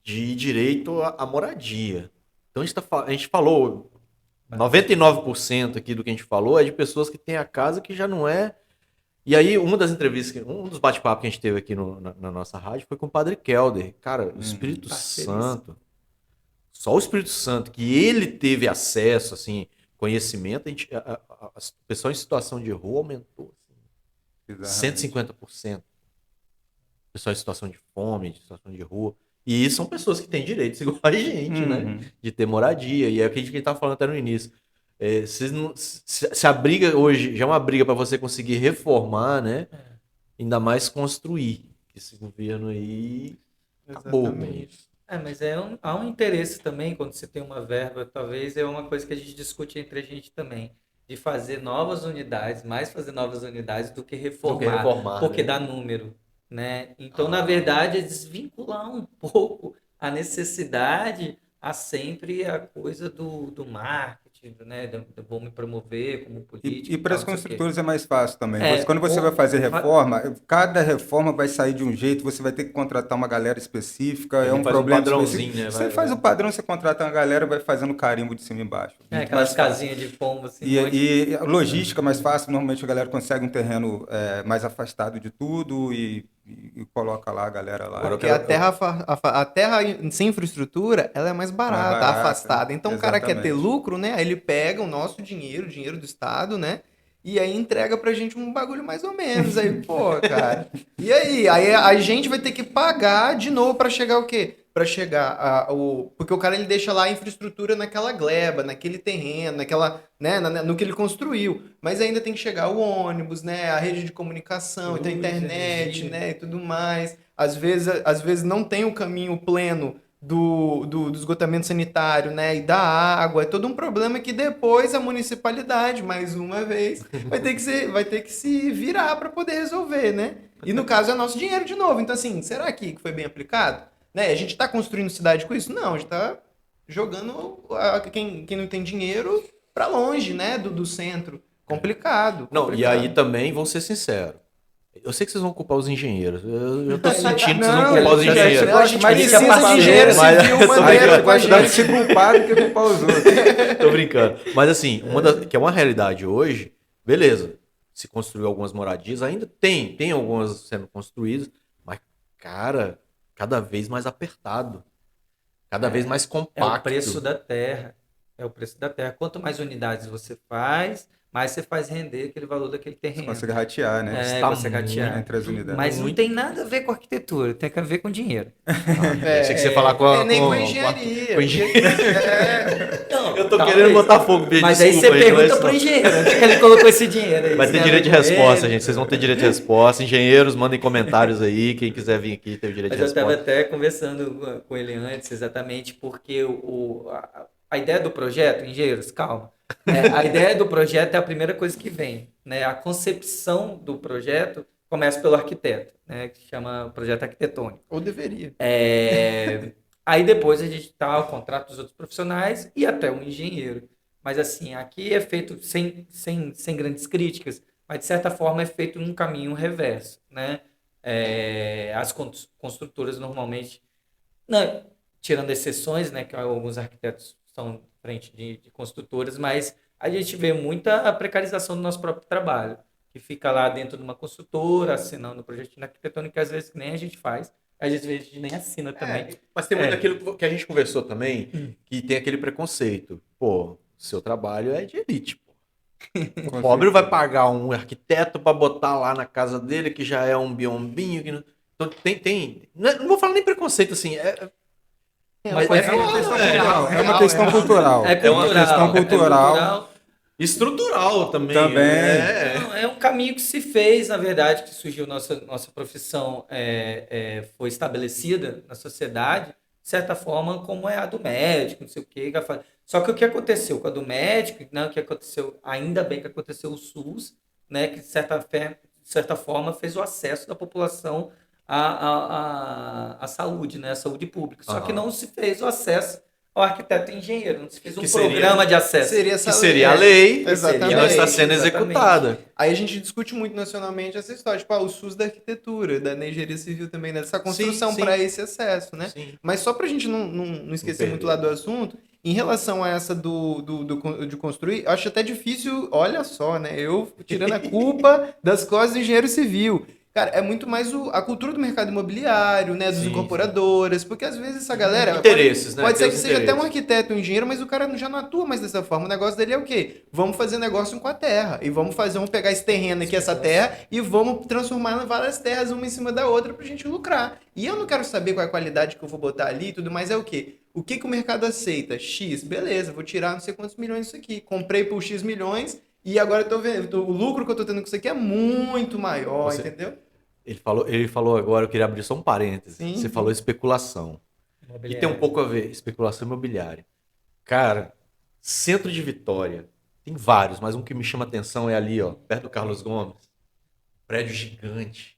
de direito à moradia. Então a gente falou, 99% aqui do que a gente falou é de pessoas que têm a casa que já não é. E aí, uma das entrevistas, um dos bate-papos que a gente teve aqui na nossa rádio foi com o Padre Kelder. Cara, o Espírito Santo, só o Espírito Santo, que ele teve acesso, assim, conhecimento, a pessoa em situação de rua aumentou assim, 150%. Pessoal em situação de fome, de situação de rua. E são pessoas que têm direitos igual a gente, né? De ter moradia. E é o que a gente estava falando até no início. Se a briga hoje já é uma briga para você conseguir reformar, né? Ainda mais construir. Esse governo aí acabou com isso. Mas há um interesse também, quando você tem uma verba, talvez é uma coisa que a gente discute entre a gente também, de fazer novas unidades, mais fazer novas unidades do que reformar porque né? dá número, né? Então, na verdade, é desvincular um pouco a necessidade a sempre a coisa do marketing, né? Vou me promover como político. E para as construtoras é mais fácil também. Quando você vai fazer reforma, cada reforma vai sair de um jeito, você vai ter que contratar uma galera específica, é um problema específico. Né? Você faz o padrão, você contrata uma galera, vai fazendo carimbo de cima e embaixo. Aquelas casinhas de pombo assim. E logística mais fácil, normalmente a galera consegue um terreno mais afastado de tudo e coloca lá a galera lá. Porque a terra sem infraestrutura, ela é mais barata, afastada. Então o cara quer ter lucro, né? Aí ele pega o nosso dinheiro, o dinheiro do Estado, né? E aí entrega pra gente um bagulho mais ou menos. Aí, pô, cara. E aí? Aí a gente vai ter que pagar de novo pra chegar o quê? Pra chegar porque o cara ele deixa lá a infraestrutura naquela gleba, naquele terreno, naquela, né, no que ele construiu. Mas ainda tem que chegar o ônibus, né, a rede de comunicação, então a internet, né, e tudo mais. Às vezes não tem o caminho pleno do esgotamento sanitário, né, e da água. É todo um problema que depois a municipalidade, mais uma vez, vai ter que se virar para poder resolver, né? E no caso é nosso dinheiro de novo. Então assim, será que foi bem aplicado? Né? A gente está construindo cidade com isso? Não, a gente está jogando quem não tem dinheiro para longe, né, do centro. Complicado. Não, e aí também, vou ser sincero, eu sei que vocês vão culpar os engenheiros. Eu tô sentindo que vocês vão culpar os engenheiros. A gente precisa de engenheiro civil maneiro com a gente. Vai ser culpado do que culpar os outros. Tô brincando. Mas assim, que é uma realidade hoje, beleza, se construiu algumas moradias, ainda tem algumas sendo construídas, mas, cara, cada vez mais apertado, cada vez mais compacto. É o preço da terra. É o preço da terra. Quanto mais unidades você faz, mais você faz render aquele valor daquele terreno. Você consegue ratear, né? Você ratear. Entre as unidades. Mas não tem nada a ver com arquitetura, tem a ver com dinheiro. Achei que você ia falar com nem com engenharia. Não, eu tô querendo botar fogo. Mas aí você pergunta pro engenheiro, onde é que ele colocou esse dinheiro aí? Vai ter direito de resposta, gente. Vocês vão ter direito de resposta. Engenheiros, mandem comentários aí. Quem quiser vir aqui tem o direito de resposta. Eu estava até conversando com ele antes, exatamente porque a ideia do projeto, engenheiros, calma. A ideia do projeto é a primeira coisa que vem, né? A concepção do projeto começa pelo arquiteto, né? Que se chama projeto arquitetônico. Ou deveria. Aí depois a gente contrata os outros profissionais e até um engenheiro. Mas assim, aqui é feito sem grandes críticas, mas de certa forma é feito num caminho reverso, né? As construtoras normalmente, não, tirando exceções, né? Que alguns arquitetos estão frente de construtoras, mas a gente vê muita precarização do nosso próprio trabalho, que fica lá dentro de uma construtora, assinando o projeto arquitetônico, que às vezes nem a gente faz, Às vezes a gente nem assina também. Mas tem muito aquilo que a gente conversou também, que tem aquele preconceito. Pô, seu trabalho é de elite, pô. O pobre vai pagar um arquiteto para botar lá na casa dele, que já é um biombinho. Que não... Então não vou falar nem preconceito, assim. Mas é uma questão cultural. É uma questão cultural. Estrutural também. É um caminho que se fez, na verdade, que surgiu nossa profissão foi estabelecida na sociedade, de certa forma, como é a do médico, não sei o quê. Só que o que aconteceu com a do médico, né, o que aconteceu, ainda bem que aconteceu o SUS, né, que de certa forma fez o acesso da população à saúde, né, à saúde pública. Só que não se fez o acesso ao arquiteto e engenheiro, não se fez um programa de acesso. Seria a lei, exatamente, que não está sendo executada. Aí a gente discute muito nacionalmente essa história, tipo, o SUS da arquitetura, da engenharia civil também, dessa construção para esse acesso, né? Sim. Mas só para a gente não esquecer muito lá do assunto, em relação a essa de construir, eu acho até difícil, olha só, né? Eu tirando a culpa das costas do engenheiro civil. Cara, é muito mais a cultura do mercado imobiliário, né? Dos incorporadoras, porque às vezes essa galera... Interesses, pode ser que seja até um arquiteto, um engenheiro, mas o cara já não atua mais dessa forma. O negócio dele é o quê? Vamos fazer negócio com a terra. E vamos pegar esse terreno aqui, essa terra, e vamos transformar em várias terras, uma em cima da outra, pra gente lucrar. E eu não quero saber qual é a qualidade que eu vou botar ali e tudo mais, é o quê? O que o mercado aceita? X, beleza, vou tirar não sei quantos milhões disso aqui. Comprei por X milhões e agora eu tô vendo. O lucro que eu tô tendo com isso aqui é muito maior, entendeu? Ele falou agora, eu queria abrir só um parêntese. Sim. Você falou especulação. E tem um pouco a ver, especulação imobiliária. Cara, centro de Vitória, tem vários, mas um que me chama atenção é ali, ó, perto do Carlos Gomes. Prédio gigante.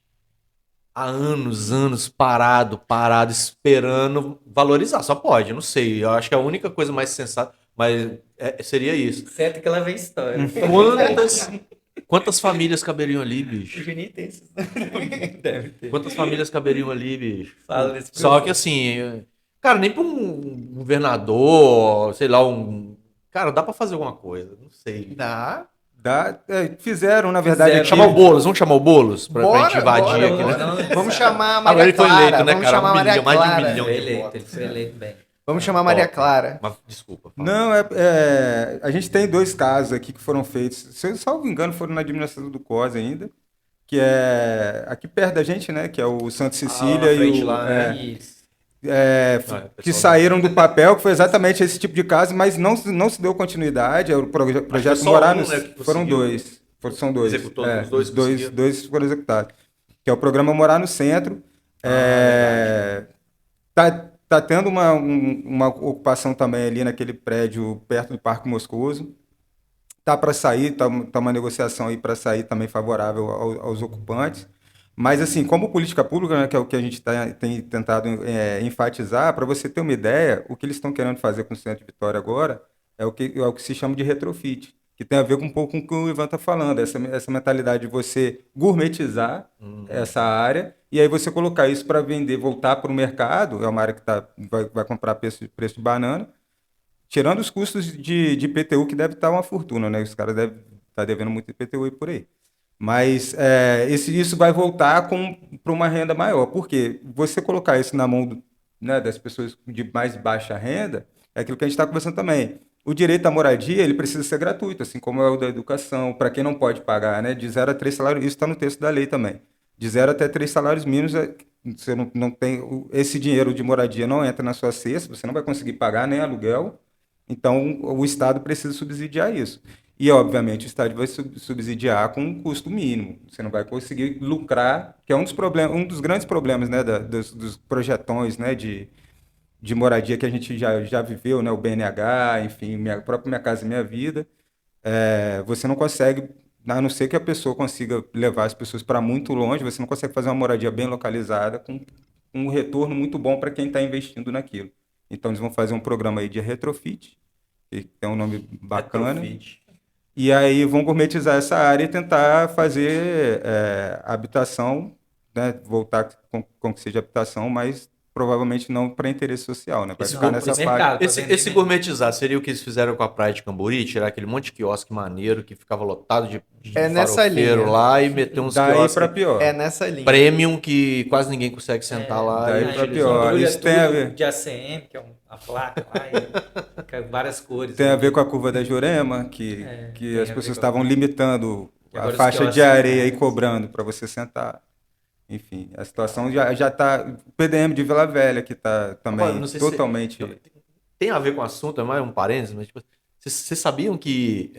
Há anos parado, esperando valorizar. Só pode, não sei. Eu acho que a única coisa mais sensata, mas seria isso. Certo que ela vem história. Quantas famílias caberiam ali, bicho? O Juninho tem isso. Deve ter. Quantas famílias caberiam ali, bicho? Fala desse Só que assim, cara, nem para um governador, sei lá, Cara, dá para fazer alguma coisa, não sei. Dá. Fizeram, na verdade. Vamos chamar o Boulos pra gente invadir aqui, né? Vamos chamar a Maria Maria Clara. Clara. Ele foi eleito, né, cara? Mais de um milhão. Ele foi eleito bem. Vamos chamar a Maria Clara. Mas, desculpa. Não, a gente tem 2 casos aqui que foram feitos, se eu salvo engano, foram na administração do COS ainda, que é aqui perto da gente, né? Que é o Santa Cecília e o... lá, né? Isso. que saíram do papel, que foi exatamente esse tipo de caso, mas não se deu continuidade. O projeto Morar no... Foram 2. São 2. Executou os dois foram executados. Que é o programa Morar no Centro. Tá tendo uma ocupação também ali naquele prédio perto do Parque Moscoso. Tá para sair, tá uma negociação aí para sair também favorável aos ocupantes. Mas, assim, como política pública, né, que é o que a gente tem tentado enfatizar, para você ter uma ideia, o que eles estão querendo fazer com o Centro de Vitória agora é o que se chama de retrofit, que tem a ver com um pouco com o que o Ivan está falando, essa mentalidade de você gourmetizar essa área e aí você colocar isso para vender, voltar para o mercado, é uma área que vai comprar preço de banana, tirando os custos de IPTU, que deve estar uma fortuna, né? Os caras devem estar devendo muito IPTU aí por aí. Mas isso vai voltar para uma renda maior. Por quê? Você colocar isso na mão das pessoas de mais baixa renda, é aquilo que a gente está conversando também. O direito à moradia ele precisa ser gratuito, assim como é o da educação, para quem não pode pagar, né? De 0 a 3 salários, isso está no texto da lei também. De 0 até 3 salários mínimos, você não tem, esse dinheiro de moradia não entra na sua cesta, você não vai conseguir pagar nem aluguel, então o Estado precisa subsidiar isso. E, obviamente, o Estado vai subsidiar com um custo mínimo. Você não vai conseguir lucrar, que é um dos grandes problemas, né, dos projetões, né, de moradia que a gente já viveu, né, o BNH, enfim, própria Minha Casa Minha Vida. Você não consegue, a não ser que a pessoa consiga levar as pessoas para muito longe, você não consegue fazer uma moradia bem localizada com um retorno muito bom para quem está investindo naquilo. Então, eles vão fazer um programa aí de retrofit, que tem um nome bacana. Retrofit. E aí vão gourmetizar essa área e tentar fazer habitação, né, voltar com que seja habitação, mas provavelmente não para interesse social, né? Vai Esse ficar não, nessa esse parte. mercado. Esse gourmetizar seria o que eles fizeram com a praia de Cambori, tirar aquele monte de quiosque maneiro que ficava lotado de É nessa farofeiro linha. lá e meter uns Daí quiosques para pior. É nessa linha. premium que quase ninguém consegue sentar lá daí e pra utilizar. pior. Embrulha Isso tem a tudo ver. de ACM, que é a placa lá, e fica várias cores. Tem a né? ver com a curva da Jurema, que tem a as ver pessoas com estavam limitando Que a agora os faixa de quiosques, areia né? e cobrando para você sentar. Enfim, a situação já está. O PDM de Vila Velha, que está também Agora, não sei se- totalmente. Tem a ver com o assunto, é mais um parênteses, mas tipo, vocês sabiam que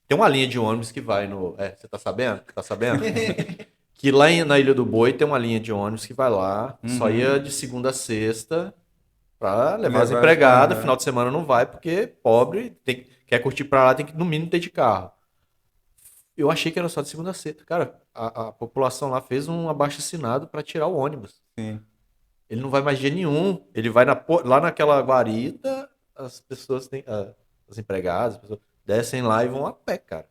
tem uma linha de ônibus que vai no. Você tá sabendo? Tá sabendo? Que lá na Ilha do Boi tem uma linha de ônibus que vai lá, só ia de segunda a sexta pra levar as Levar- empregadas, aham. final de semana não vai, porque pobre, quer curtir pra lá, tem que no mínimo ter de carro. Eu achei que era só de segunda a sexta. Cara, a população lá fez um abaixo-assinado pra tirar o ônibus. Sim. Ele não vai mais dia nenhum. Ele vai lá naquela guarita, as pessoas têm. As empregadas, as pessoas descem lá e vão a pé, cara.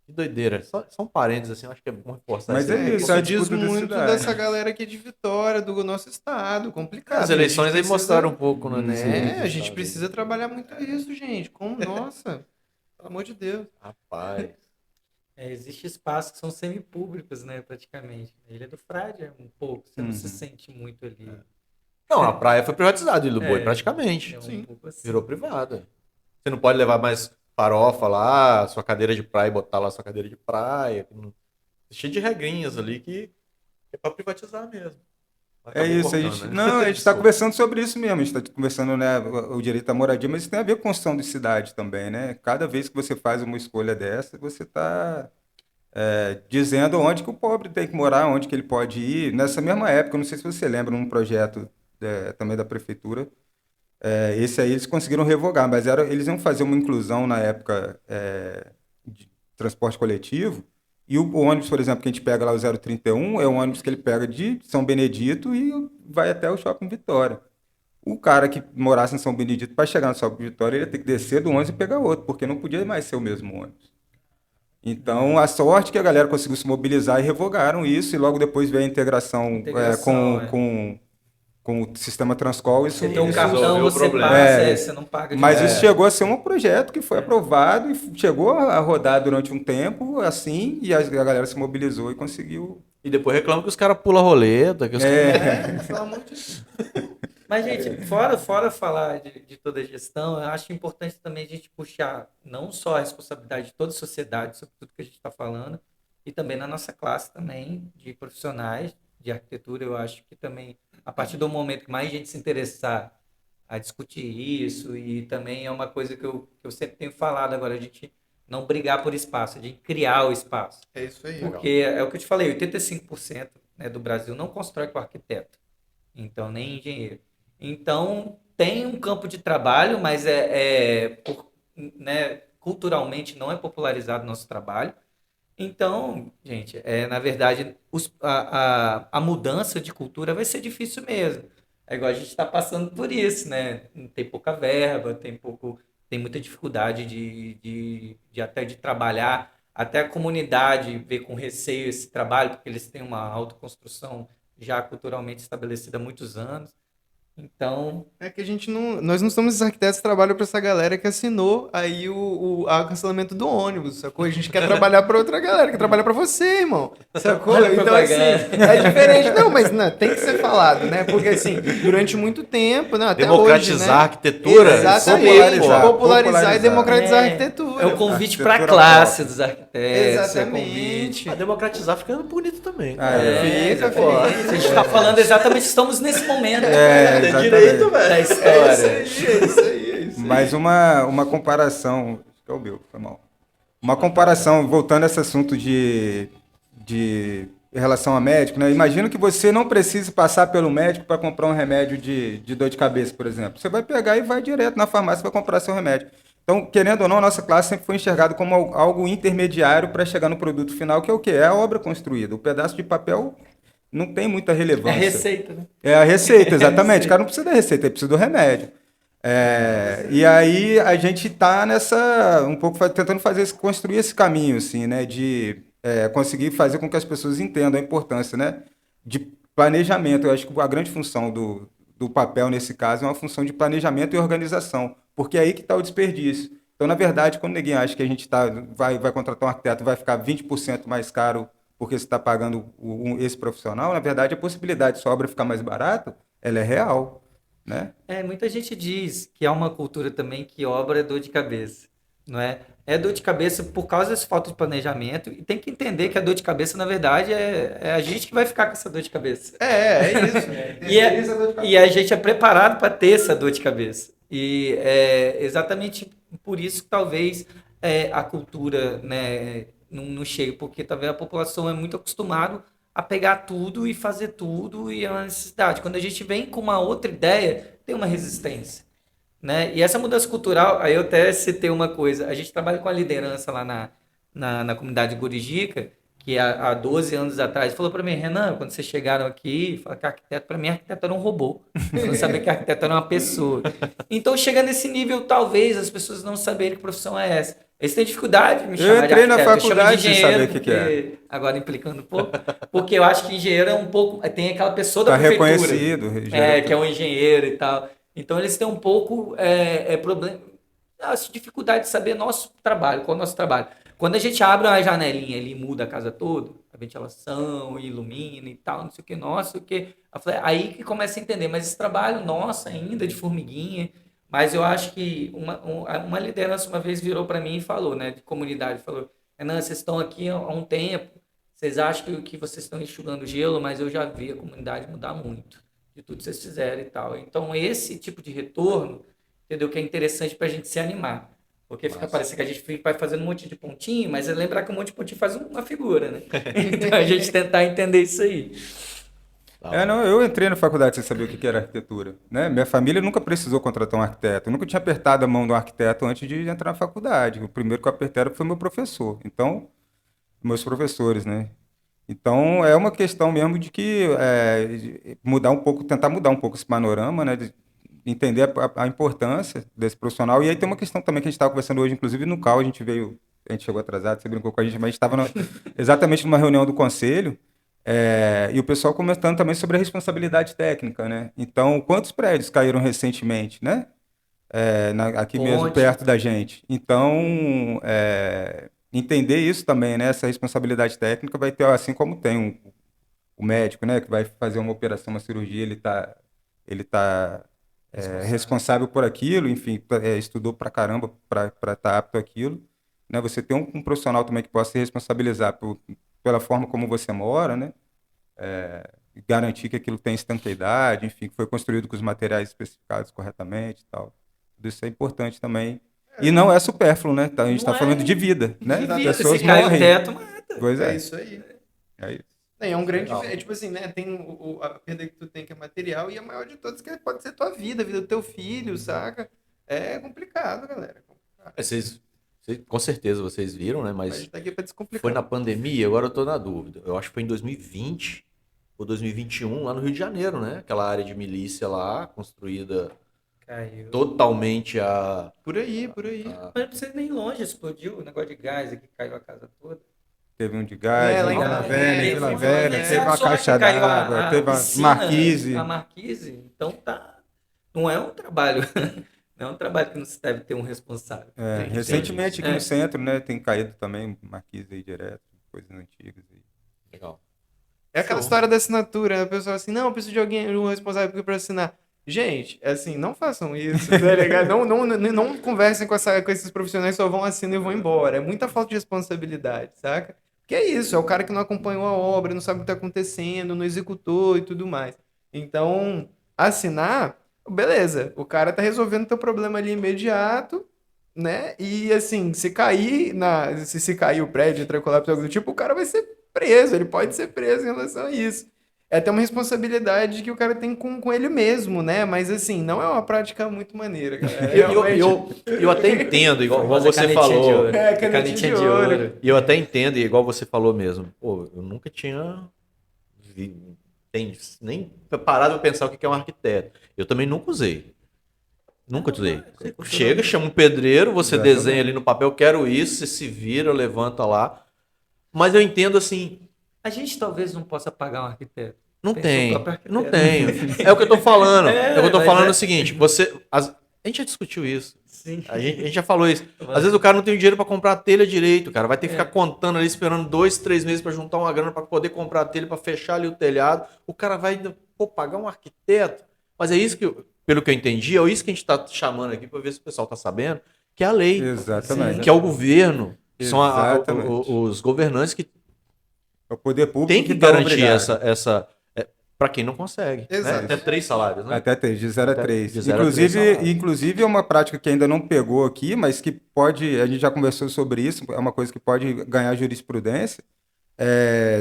Que doideira. Só um parênteses assim, eu acho que é bom reforçar Mas isso aí. isso é a Isso diz disputa da muito cidade. dessa galera aqui de Vitória, do nosso estado. Complicado. As eleições A aí gente mostraram um pouco, né? Né? A Sim, gente sabe? precisa trabalhar muito isso, gente. Como, nossa, pelo amor de Deus. Rapaz. Existe espaços que são semipúblicos, né, praticamente. A Ilha do Frade é um pouco, você não se sente muito ali. Não, a praia foi privatizada, Ilha do Boi, É, praticamente. É um Sim. pouco assim. Virou privada. Você não pode levar mais farofa lá, sua cadeira de praia e botar lá sua cadeira de praia. Cheio de regrinhas ali que é pra privatizar mesmo. É Acabou isso, a cortando, gente, né? não, a gente está conversando sobre isso mesmo, a gente está conversando, né, o direito à moradia, mas isso tem a ver com construção de cidade também, né? Cada vez que você faz uma escolha dessa, você está dizendo onde que o pobre tem que morar, onde que ele pode ir. Nessa mesma época, eu não sei se você lembra, num projeto também da prefeitura, esse aí eles conseguiram revogar, mas eles iam fazer uma inclusão na época de transporte coletivo. E o ônibus, por exemplo, que a gente pega lá, o 031, é o ônibus que ele pega de São Benedito e vai até o Shopping Vitória. O cara que morasse em São Benedito, para chegar no Shopping Vitória, ele ia ter que descer do ônibus e pegar outro, porque não podia mais ser o mesmo ônibus. Então, a sorte que a galera conseguiu se mobilizar e revogaram isso, e logo depois veio a integração, com o sistema Transcol. Isso, Você tem um Isso cartão, resolveu o você problema. passa, você não paga de mas nada. isso chegou a ser um projeto que foi aprovado e chegou a rodar durante um tempo, assim, e a galera se mobilizou e conseguiu. E depois reclama que os caras pulam roleta, que os Pelo amor de Deus. Mas, gente, fora falar de toda a gestão, eu acho importante também a gente puxar não só a responsabilidade de toda a sociedade sobre tudo que a gente está falando, e também na nossa classe também, de profissionais de arquitetura. Eu acho que também, a partir do momento que mais gente se interessar a discutir isso, e também é uma coisa que eu sempre tenho falado agora, a gente não brigar por espaço, a gente criar o espaço. É isso aí. Porque é o que eu te falei, 85%, né, do Brasil não constrói com arquiteto, então nem engenheiro. Então tem um campo de trabalho, mas né, culturalmente não é popularizado o nosso trabalho. Então, gente, na verdade, a mudança de cultura vai ser difícil mesmo. É igual a gente está passando por isso, né? Tem pouca verba, tem muita dificuldade até de trabalhar. Até a comunidade vê com receio esse trabalho, porque eles têm uma autoconstrução já culturalmente estabelecida há muitos anos. Então, É que nós não somos esses arquitetos que trabalham para essa galera que assinou aí o cancelamento do ônibus, sacou? A gente quer trabalhar para outra galera, que trabalha para você, irmão, sacou? Olha a Então, assim, propaganda. é diferente. Não, mas não, tem que ser falado, né? Porque, assim, durante muito tempo, não, até democratizar hoje, a né? arquitetura. Exatamente, popularizar e popularizar. democratizar a É arquitetura. o convite para a Arquitetura classe pop. dos arquitetos. Exatamente. A democratizar ficando bonito também. Fica, Pô, a gente está falando exatamente, estamos nesse momento Exatamente. direito, velho. da história. É isso aí. Mas uma comparação. Acho que é o meu, foi mal. Uma comparação, voltando a esse assunto de em relação a médico, né? Imagina que você não precise passar pelo médico para comprar um remédio de dor de cabeça, por exemplo. Você vai pegar e vai direto na farmácia para comprar seu remédio. Então, querendo ou não, a nossa classe sempre foi enxergada como algo intermediário para chegar no produto final, que é o quê? É a obra construída. O pedaço de papel não tem muita É relevância. receita, né? É a receita, exatamente. O cara não precisa da receita, ele precisa do remédio. E aí a gente está um pouco tentando construir esse caminho, assim, né, de conseguir fazer com que as pessoas entendam a importância, né, de planejamento. Eu acho que a grande função do papel, nesse caso, é uma função de planejamento e organização, porque é aí que está o desperdício. Então, na verdade, quando ninguém acha que a gente vai contratar um arquiteto, vai ficar 20% mais caro porque você está pagando esse profissional, na verdade, a possibilidade de sua obra ficar mais barata, ela é real, né? Muita gente diz que há uma cultura também que obra é dor de cabeça, não é? É dor de cabeça por causa dessa falta de planejamento e tem que entender que a dor de cabeça, na verdade, é a gente que vai ficar com essa dor de cabeça. É isso. E a gente é preparado para ter essa dor de cabeça. E é exatamente por isso que talvez a cultura, né, não chegue, porque talvez a população é muito acostumada a pegar tudo e fazer tudo e é uma necessidade. Quando a gente vem com uma outra ideia, tem uma resistência, né? E essa mudança cultural, aí eu até citei uma coisa, a gente trabalha com a liderança lá na comunidade Gurijica, que há 12 anos atrás falou para mim, Renan, quando vocês chegaram aqui, fala que arquiteto, para mim, arquiteto era um robô. Eu não sabia que arquiteto era uma pessoa. Então, chega nesse nível, talvez, as pessoas não saberem que profissão é essa. Eles têm dificuldade de me chamar de arquiteto. Eu entrei na faculdade sem saber o que é. Agora, implicando um pouco, porque eu acho que engenheiro é um pouco... Tem aquela pessoa da prefeitura. Reconhecido. Que é um engenheiro e tal. Então, eles têm um pouco problema, dificuldade de saber nosso trabalho, qual é o nosso trabalho. Quando a gente abre uma janelinha ali e muda a casa toda, a ventilação, ilumina e tal, não sei o que, nossa, o que. Aí que começa a entender, mas esse trabalho nosso ainda de formiguinha, mas eu acho que uma liderança uma vez virou para mim e falou, né, de comunidade, falou, Renan, vocês estão aqui há um tempo, vocês acham que vocês estão enxugando gelo, mas eu já vi a comunidade mudar muito, de tudo que vocês fizeram e tal. Então, esse tipo de retorno, entendeu, que é interessante para a gente se animar. Porque fica parecendo que a gente vai fazendo um monte de pontinho, mas é lembrar que um monte de pontinho faz uma figura, né? Então a gente tentar entender isso aí. Eu entrei na faculdade sem saber o que era arquitetura, né? Minha família nunca precisou contratar um arquiteto. Eu nunca tinha apertado a mão de um arquiteto antes de entrar na faculdade. O primeiro que eu apertei foi meu professor. Então, meus professores, né? Então, é uma questão mesmo de que tentar mudar um pouco esse panorama, né? De entender a importância desse profissional. E aí tem uma questão também que a gente estava conversando hoje, inclusive no CAL, a gente chegou atrasado, você brincou com a gente, mas a gente estava exatamente numa reunião do conselho, e o pessoal comentando também sobre a responsabilidade técnica, né? Então, quantos prédios caíram recentemente, né? Aqui mesmo, perto da gente. Então, entender isso também, né? Essa responsabilidade técnica vai ter, assim como tem o médico, né? Que vai fazer uma operação, uma cirurgia, ele tá responsável por aquilo, enfim, estudou pra caramba para estar apto àquilo, né? Você tem um profissional também que possa se responsabilizar pela forma como você mora, né? Garantir que aquilo tem estanqueidade, enfim, que foi construído com os materiais especificados corretamente e tal. Tudo isso é importante também. E não é supérfluo, né? A gente está falando de vida, né? Se cai o teto, mata. Pois é. É isso aí. É isso. É um grande... tipo assim, né? Tem a perda que tu tem, que é material, e a maior de todas que pode ser tua vida, a vida do teu filho, saca? É complicado, galera. Com certeza vocês viram, né? Mas a gente tá aqui pra descomplicar. Foi na pandemia, agora eu tô na dúvida. Eu acho que foi em 2020 ou 2021, lá no Rio de Janeiro, né? Aquela área de milícia lá, construída totalmente Por aí. Mas não precisa nem ir longe, explodiu o negócio de gás aqui, caiu a casa toda. Teve um de gás, lá em Vila Velha, teve uma só caixa que caiu d'água, teve a piscina, marquise. A marquise, então tá. Não é um trabalho. Não é um trabalho que não se deve ter um responsável. Recentemente aqui no centro, né? Tem caído também marquise aí direto, coisas antigas aí. Legal. É aquela história da assinatura, né? O pessoal assim, não, eu preciso de alguém, um responsável para assinar. Gente, assim, não façam isso, tá ligado? não conversem com esses profissionais, só vão assinando e vão embora. É muita falta de responsabilidade, saca? Porque é isso, é o cara que não acompanhou a obra, não sabe o que tá acontecendo, não executou e tudo mais. Então, assinar, beleza, o cara tá resolvendo teu problema ali imediato, né? E assim, se cair o prédio, entrar em colapso, algo do tipo, o cara vai ser preso, ele pode ser preso em relação a isso. É até uma responsabilidade que o cara tem com ele mesmo, né? Mas assim, não é uma prática muito maneira, galera. Eu até entendo, igual você falou. Canetinha de ouro. E eu até entendo, igual você falou mesmo. Pô, eu nunca tinha nem parado pra pensar o que é um arquiteto. Eu também nunca usei. Nunca usei. Você chega, chama um pedreiro, você desenha ali no papel, quero isso, você se vira, levanta lá. Mas eu entendo assim... A gente talvez não possa pagar um arquiteto. Não Pensou tem, o próprio arquiteto. não tem. É o que eu tô falando. É, é o que eu tô mas falando é. o seguinte, a gente já discutiu isso. Sim. A gente já falou isso. Às vezes o cara não tem dinheiro pra comprar a telha direito, cara. Vai ter que ficar contando ali, esperando 2, 3 meses pra juntar uma grana pra poder comprar a telha, pra fechar ali o telhado. O cara vai pagar um arquiteto. Mas é isso que, pelo que eu entendi, é isso que a gente tá chamando aqui pra ver se o pessoal tá sabendo, que é a lei. Exatamente. Que é o governo, que são Exatamente. os governantes que É o poder público tem que dá garantir obrigado. essa para quem não consegue. Né? Exato. Até 3 salários, né? Até 3, de 0 a Até 3. de 0 a 3 salários. Inclusive é uma prática que ainda não pegou aqui, mas que pode, a gente já conversou sobre isso, é uma coisa que pode ganhar jurisprudência.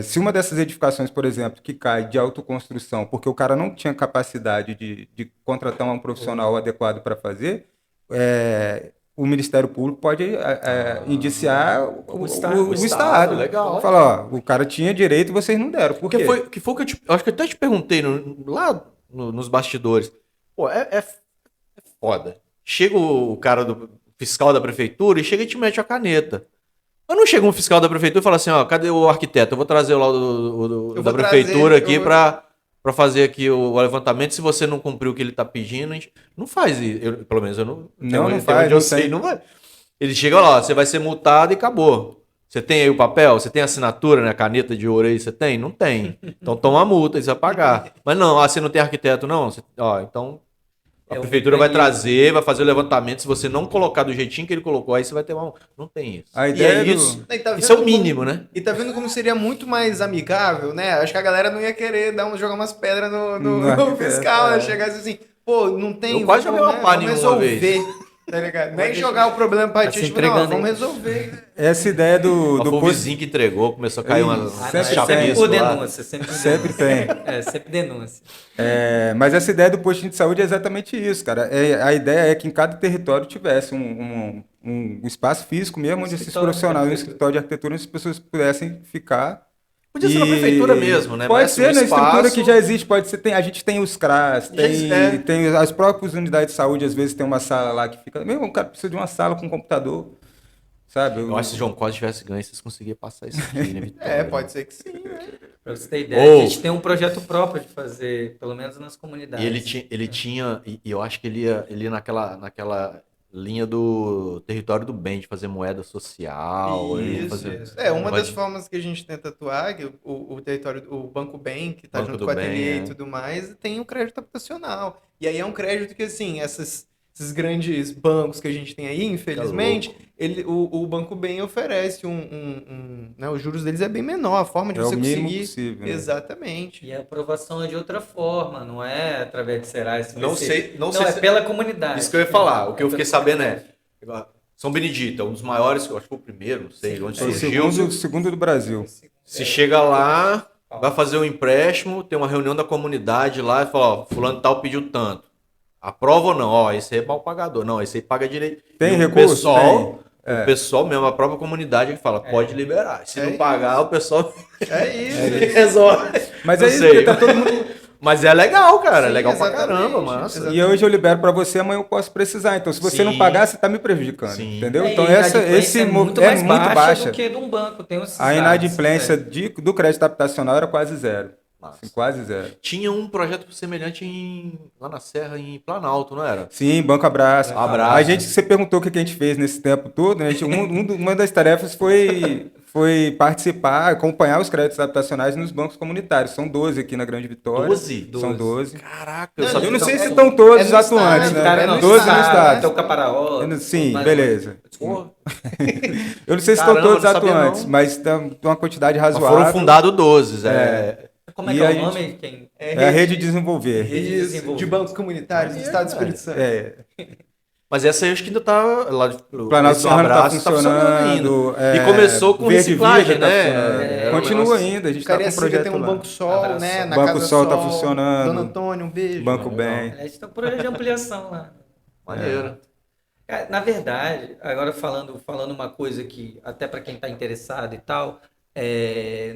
Se uma dessas edificações, por exemplo, que cai de autoconstrução, porque o cara não tinha capacidade de contratar um profissional adequado para fazer, o Ministério Público pode indiciar o Estado. Legal. Falar, ó, o cara tinha direito e vocês não deram. Por quê? Que foi que eu acho que eu até te perguntei lá nos bastidores. Pô, é foda. Chega o cara do fiscal da prefeitura e chega e te mete a caneta. Mas não chega um fiscal da prefeitura e fala assim, ó, cadê o arquiteto? Eu vou trazer lá da prefeitura aqui pra fazer aqui o levantamento. Se você não cumpriu o que ele tá pedindo, a gente não faz isso. Pelo menos eu não. Não até faz, onde eu não sei, tem. não vai. Ele chega lá, ó, você vai ser multado e acabou. Você tem aí o papel? Você tem a assinatura, né? A caneta de ouro aí, você tem? Não tem. Então toma a multa e você vai pagar. Mas não, você não tem arquiteto, não? Então a prefeitura vai trazer, vai fazer o levantamento. Se você não colocar do jeitinho que ele colocou, aí você vai ter uma... Não tem isso. A ideia isso. E tá Isso é o vendo mínimo, né? E tá vendo como seria muito mais amigável, né? Acho que a galera não ia querer jogar umas pedras no fiscal, né? Chegasse assim, pô, não tem... Eu quase joguei uma pá vamos nenhuma resolver, tá ligado? Nem jogar o problema pra ti, tipo, não, vamos resolver. Essa ideia do Foi o posto... vizinho que entregou, começou a cair uma Sempre chapisco Sempre lá. denúncia, sempre Sempre tem. sempre denúncia. Mas essa ideia do postinho de saúde é exatamente isso, cara. A ideia é que em cada território tivesse um espaço físico mesmo, onde esses Escritório de profissionais, um arquitetura. escritório de arquitetura, onde as pessoas pudessem ficar. Podia ser na prefeitura mesmo, né? Pode Mas ser um na estrutura espaço- que já existe, pode ser. A gente tem os CRAS, Já tem as próprias unidades de saúde, às vezes tem uma sala lá que fica. Mesmo o cara precisa de uma sala com computador, sabe? Eu acho que se o João Costa tivesse ganho, vocês conseguiam passar isso aqui, né, Vitória? Pode ser que sim, né? Pra você ter ideia, Ou- a gente tem um projeto próprio de fazer, pelo menos nas comunidades. E ele tinha, e eu acho que ele ia naquela linha do território do bem, de fazer moeda social. ele ia fazer- Isso. Uma das Pode- formas que a gente tenta atuar, que o território, o Banco Bem, que está Banco junto do com a Bem, ateliê é. e tudo mais, tem o crédito habitacional. E aí é um crédito que, assim, esses grandes bancos que a gente tem aí, infelizmente, o Banco Bem oferece né, os juros deles é bem menor, a forma de É você o mínimo conseguir. possível, né? Exatamente. E a aprovação é de outra forma, não é através de Serasa. Não sei é se- pela comunidade. Isso que eu ia falar. O que eu fiquei sabendo é São Benedito, é um dos maiores, eu acho que foi o primeiro, não sei, onde É o surgiu. segundo do Brasil. Se chega lá, vai fazer um empréstimo, tem uma reunião da comunidade lá e fala, ó, fulano tal pediu tanto. Aprova ou não? Ó, esse aí é mal pagador. Não, esse aí paga direito. Tem E recurso? o pessoal mesmo, a própria comunidade que fala, pode liberar. Se não pagar, o pessoal É isso. resolve. Mas Não é isso sei. que tá todo mundo. Mas é legal, cara. É Sim, legal pra exatamente, caramba, massa. exatamente. E hoje eu libero para você, amanhã eu posso precisar. Então, se você Sim. não pagar, você está me prejudicando. Sim. Entendeu? É, Então, e a inadimplência esse é muito é mais muito baixa. do que de um banco. Tem esses A dados, inadimplência né? do crédito habitacional era quase zero. Massa. Assim, quase zero. Tinha um projeto semelhante lá na Serra, em Planalto, não era? Sim, Banco Abraço. Abraço. A gente, você perguntou o que a gente fez nesse tempo todo. A gente, uma das tarefas foi participar, acompanhar os créditos habitacionais nos bancos comunitários. São 12 aqui na Grande Vitória. 12? São 12. Caraca, Não, Eu não sei se Então, estão todos no atuantes, estado, né? Cara, não, 12 no Tem estado. o Caparaó. Sim, mas- beleza. Pô, Eu não sei se Caramba, estão todos não sabia, atuantes, não. mas tem uma quantidade mas razoável. foram fundados 12. Como é E que é a o gente- nome? Quem... É a rede de desenvolver. Rede de Isso, desenvolvimento. de bancos comunitários do Estado do Espírito Santo. Mas essa aí eu acho que ainda tá lá O Planalto esse Serrano está abraço, tá funcionando. E começou com Verde reciclagem, Vida tá né? funcionando. Era um Continua negócio- ainda, a gente está com um Cariacica projeto tem um lá. Banco Sol, Abraço. né? Na Banco Casa Sol tá Sol, funcionando. Dona Antônio, um beijo. Banco Legal. Bem. Eles estão por aí de ampliação lá. Maneiro. Cara, na verdade, agora falando uma coisa que, até para quem está interessado e tal,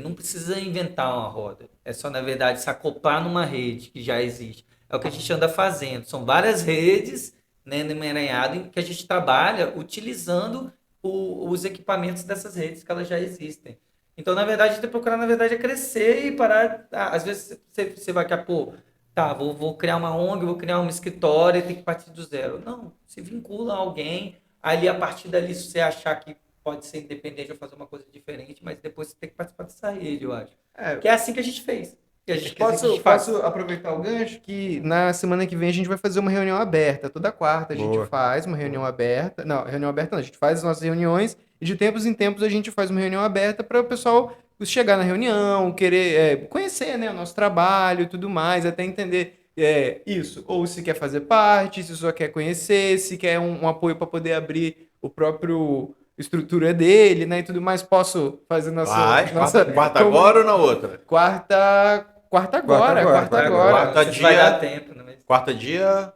não precisa inventar uma roda. É só, na verdade, se acoplar numa rede que já existe. É o que a gente anda fazendo. São várias redes, né, no emaranhado, em que a gente trabalha utilizando os equipamentos dessas redes que elas já existem. Então, na verdade, a gente tem que procurar, na verdade, é crescer e parar. Às vezes você vai que, pô, tá, vou criar uma ONG, vou criar um escritório e tem que partir do zero. Não, se vincula a alguém, ali a partir dali, se você achar que pode ser independente ou fazer uma coisa diferente, mas depois você tem que participar dessa rede, eu acho. Que é assim que a gente fez. Que a gente Posso aproveitar o gancho que na semana que vem a gente vai fazer uma reunião aberta. Toda quarta a gente faz uma reunião aberta. Não, reunião aberta não, a gente faz as nossas reuniões e de tempos em tempos a gente faz uma reunião aberta para o pessoal chegar na reunião, querer conhecer, né, o nosso trabalho e tudo mais, até entender isso. Ou se quer fazer parte, se só quer conhecer, se quer um apoio para poder abrir o próprio estrutura dele, né, e tudo mais. Posso fazer nossa quarta agora ou na outra? Quarta agora. Quarta dia. Vai dar tempo, né? Quarta dia.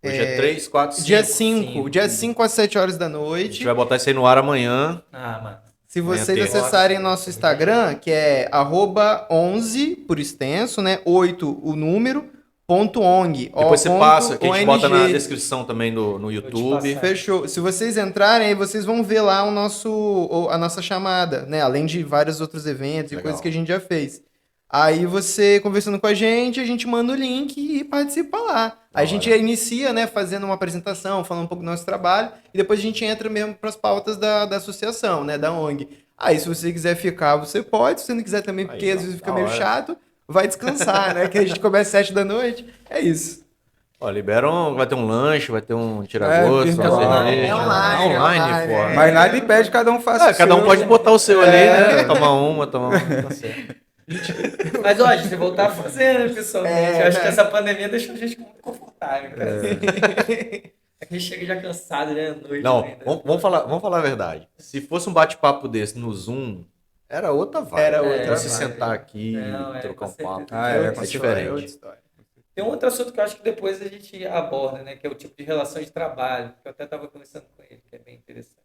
Hoje é 3, 4, 5. Dia 5. Dia 5 às 7 horas da noite. A gente vai botar isso aí no ar amanhã. Mano. Se vocês acessarem nosso Instagram, que é @11 por extenso, né? 8 o número, .ong. Depois você passa, que a gente bota na descrição também no YouTube. Fechou. Se vocês entrarem aí, vocês vão ver lá a nossa chamada, né? Além de vários outros eventos e coisas que a gente já fez. Aí você, conversando com a gente manda o link e participa lá. Aí a gente inicia, né, fazendo uma apresentação, falando um pouco do nosso trabalho, e depois a gente entra mesmo para as pautas da associação, né, da ONG. Aí se você quiser ficar, você pode. Se você não quiser também, porque às vezes fica meio chato, vai descansar, né, que a gente começa às 7 da noite. É isso. Ó, liberam, vai ter um lanche, vai ter um tira-gosto, É online, pô. Mas nada impede cada um faça o cada um seu. pode botar o seu ali, né? Tomar uma, tá certo. Mas, ó, a gente vai voltar a fazer, né, pessoalmente. Eu acho que essa pandemia deixou a gente muito confortável, cara. A gente chega já cansado, já é noite. Não, ainda. vamos falar a verdade. Se fosse um bate-papo desse no Zoom, era outra vibe. Era outra Pra se vibe. sentar aqui Não, e trocar um com papo. certeza. É diferente. outra história. Tem um outro assunto que eu acho que depois a gente aborda, né? Que é o tipo de relação de trabalho. Que eu até estava conversando com ele, que é bem interessante.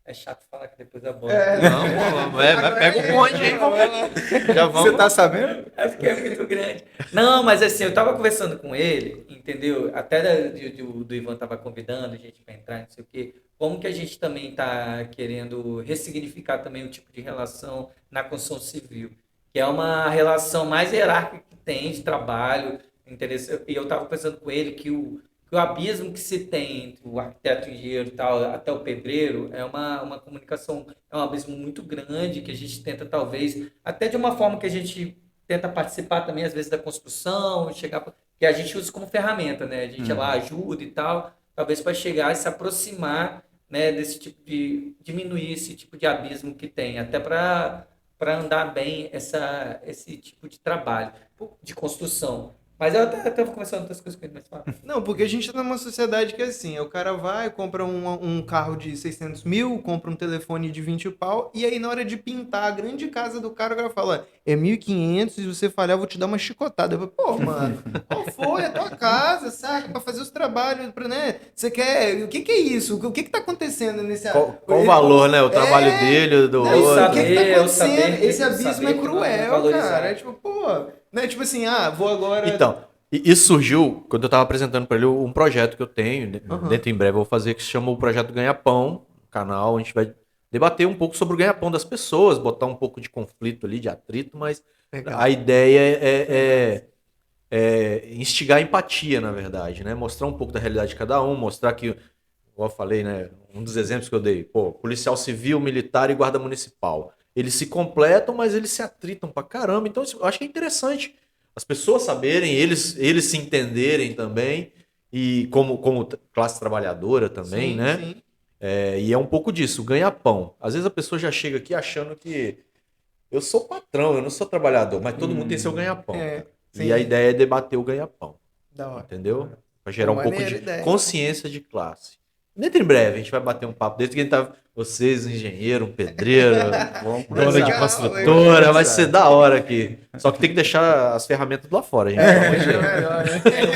É chato falar que depois aborda. Não, pega um monte aí, já vamos. Você tá sabendo? É porque é muito grande. Não, mas assim, eu tava conversando com ele, entendeu? Até do Ivan tava convidando a gente para entrar, não sei o quê. Como que a gente também tá querendo ressignificar também o tipo de relação na construção civil, que é uma relação mais hierárquica que tem de trabalho, interesse. E eu tava pensando com ele que o abismo que se tem entre o arquiteto, o engenheiro e tal, até o pedreiro, é uma comunicação, é um abismo muito grande, que a gente tenta, talvez, até de uma forma que a gente tenta participar também, às vezes, da construção, que a gente usa como ferramenta, né? A gente lá ajuda e tal, talvez para chegar e se aproximar, né, desse tipo diminuir esse tipo de abismo que tem, até para andar bem esse tipo de trabalho, de construção. Mas eu até vou conversando outras coisas com ele, mas fala. Não, porque a gente tá numa sociedade que é assim, o cara vai, compra um carro de 600 mil, compra um telefone de 20 pau, e aí na hora de pintar a grande casa do cara, o cara fala, é 1.500, se você falhar eu vou te dar uma chicotada. Eu falo, pô, mano, qual foi a tua casa, saca? Pra fazer os trabalhos, né? Você quer... O que é isso? O que tá acontecendo nesse... Qual o valor, né? O trabalho dele, do outro. O que tá acontecendo? saber, Esse abismo saber é cruel, valorizar. cara. É tipo, pô... Né? Tipo assim, vou agora... Então, isso surgiu quando eu estava apresentando para ele um projeto que eu tenho, dentro em breve eu vou fazer, que se chama o Projeto Ganha-Pão, no canal. A gente vai debater um pouco sobre o ganha-pão das pessoas, botar um pouco de conflito ali, de atrito, mas a ideia é instigar a empatia, na verdade, né? Mostrar um pouco da realidade de cada um, mostrar que, como eu falei, né? Um dos exemplos que eu dei, policial civil, militar e guarda municipal. Eles se completam, mas eles se atritam pra caramba. Então, eu acho que é interessante as pessoas saberem, eles se entenderem também, e como classe trabalhadora também, sim, né? Sim. E é um pouco disso, ganha-pão. Às vezes a pessoa já chega aqui achando que eu sou patrão, eu não sou trabalhador, mas todo mundo tem seu ganha-pão. E a ideia é debater o ganha-pão. Da hora. Entendeu? Para gerar um pouco de ideia. consciência de classe. Dentro em breve, a gente vai bater um papo. Desde que a gente tá. Vocês, engenheiro, pedreiro, dona de construtora, vai ser da hora aqui. Só que tem que deixar as ferramentas lá fora, gente.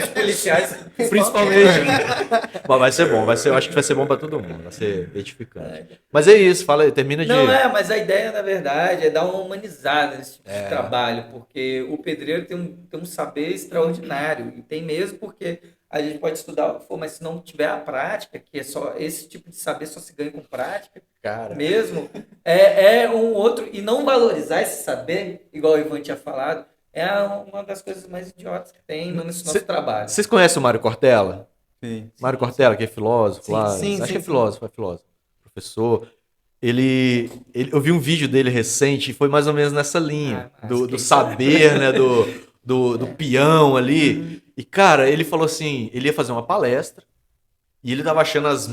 Os policiais, Principalmente. Mas vai ser bom, eu acho que vai ser bom para todo mundo, vai ser edificante. Mas é isso, fala aí, termina de. Não, mas a ideia, na verdade, é dar uma humanizada nesse tipo de trabalho, porque o pedreiro tem um saber extraordinário, e tem mesmo porque a gente pode estudar o que for, mas se não tiver a prática, que é só esse tipo de saber só se ganha com prática, Cara. mesmo, é um outro, e não valorizar esse saber, igual o Ivan tinha falado, é uma das coisas mais idiotas que tem nesse nosso trabalho. Vocês conhecem o Mário Cortella? Sim. Mário Cortella, que é filósofo Sim, lá. sim, Acho sim, que é sim. filósofo, professor. Eu vi um vídeo dele recente e foi mais ou menos nessa linha, do saber, né, do peão ali. E, cara, ele falou assim, ele ia fazer uma palestra e ele tava achando as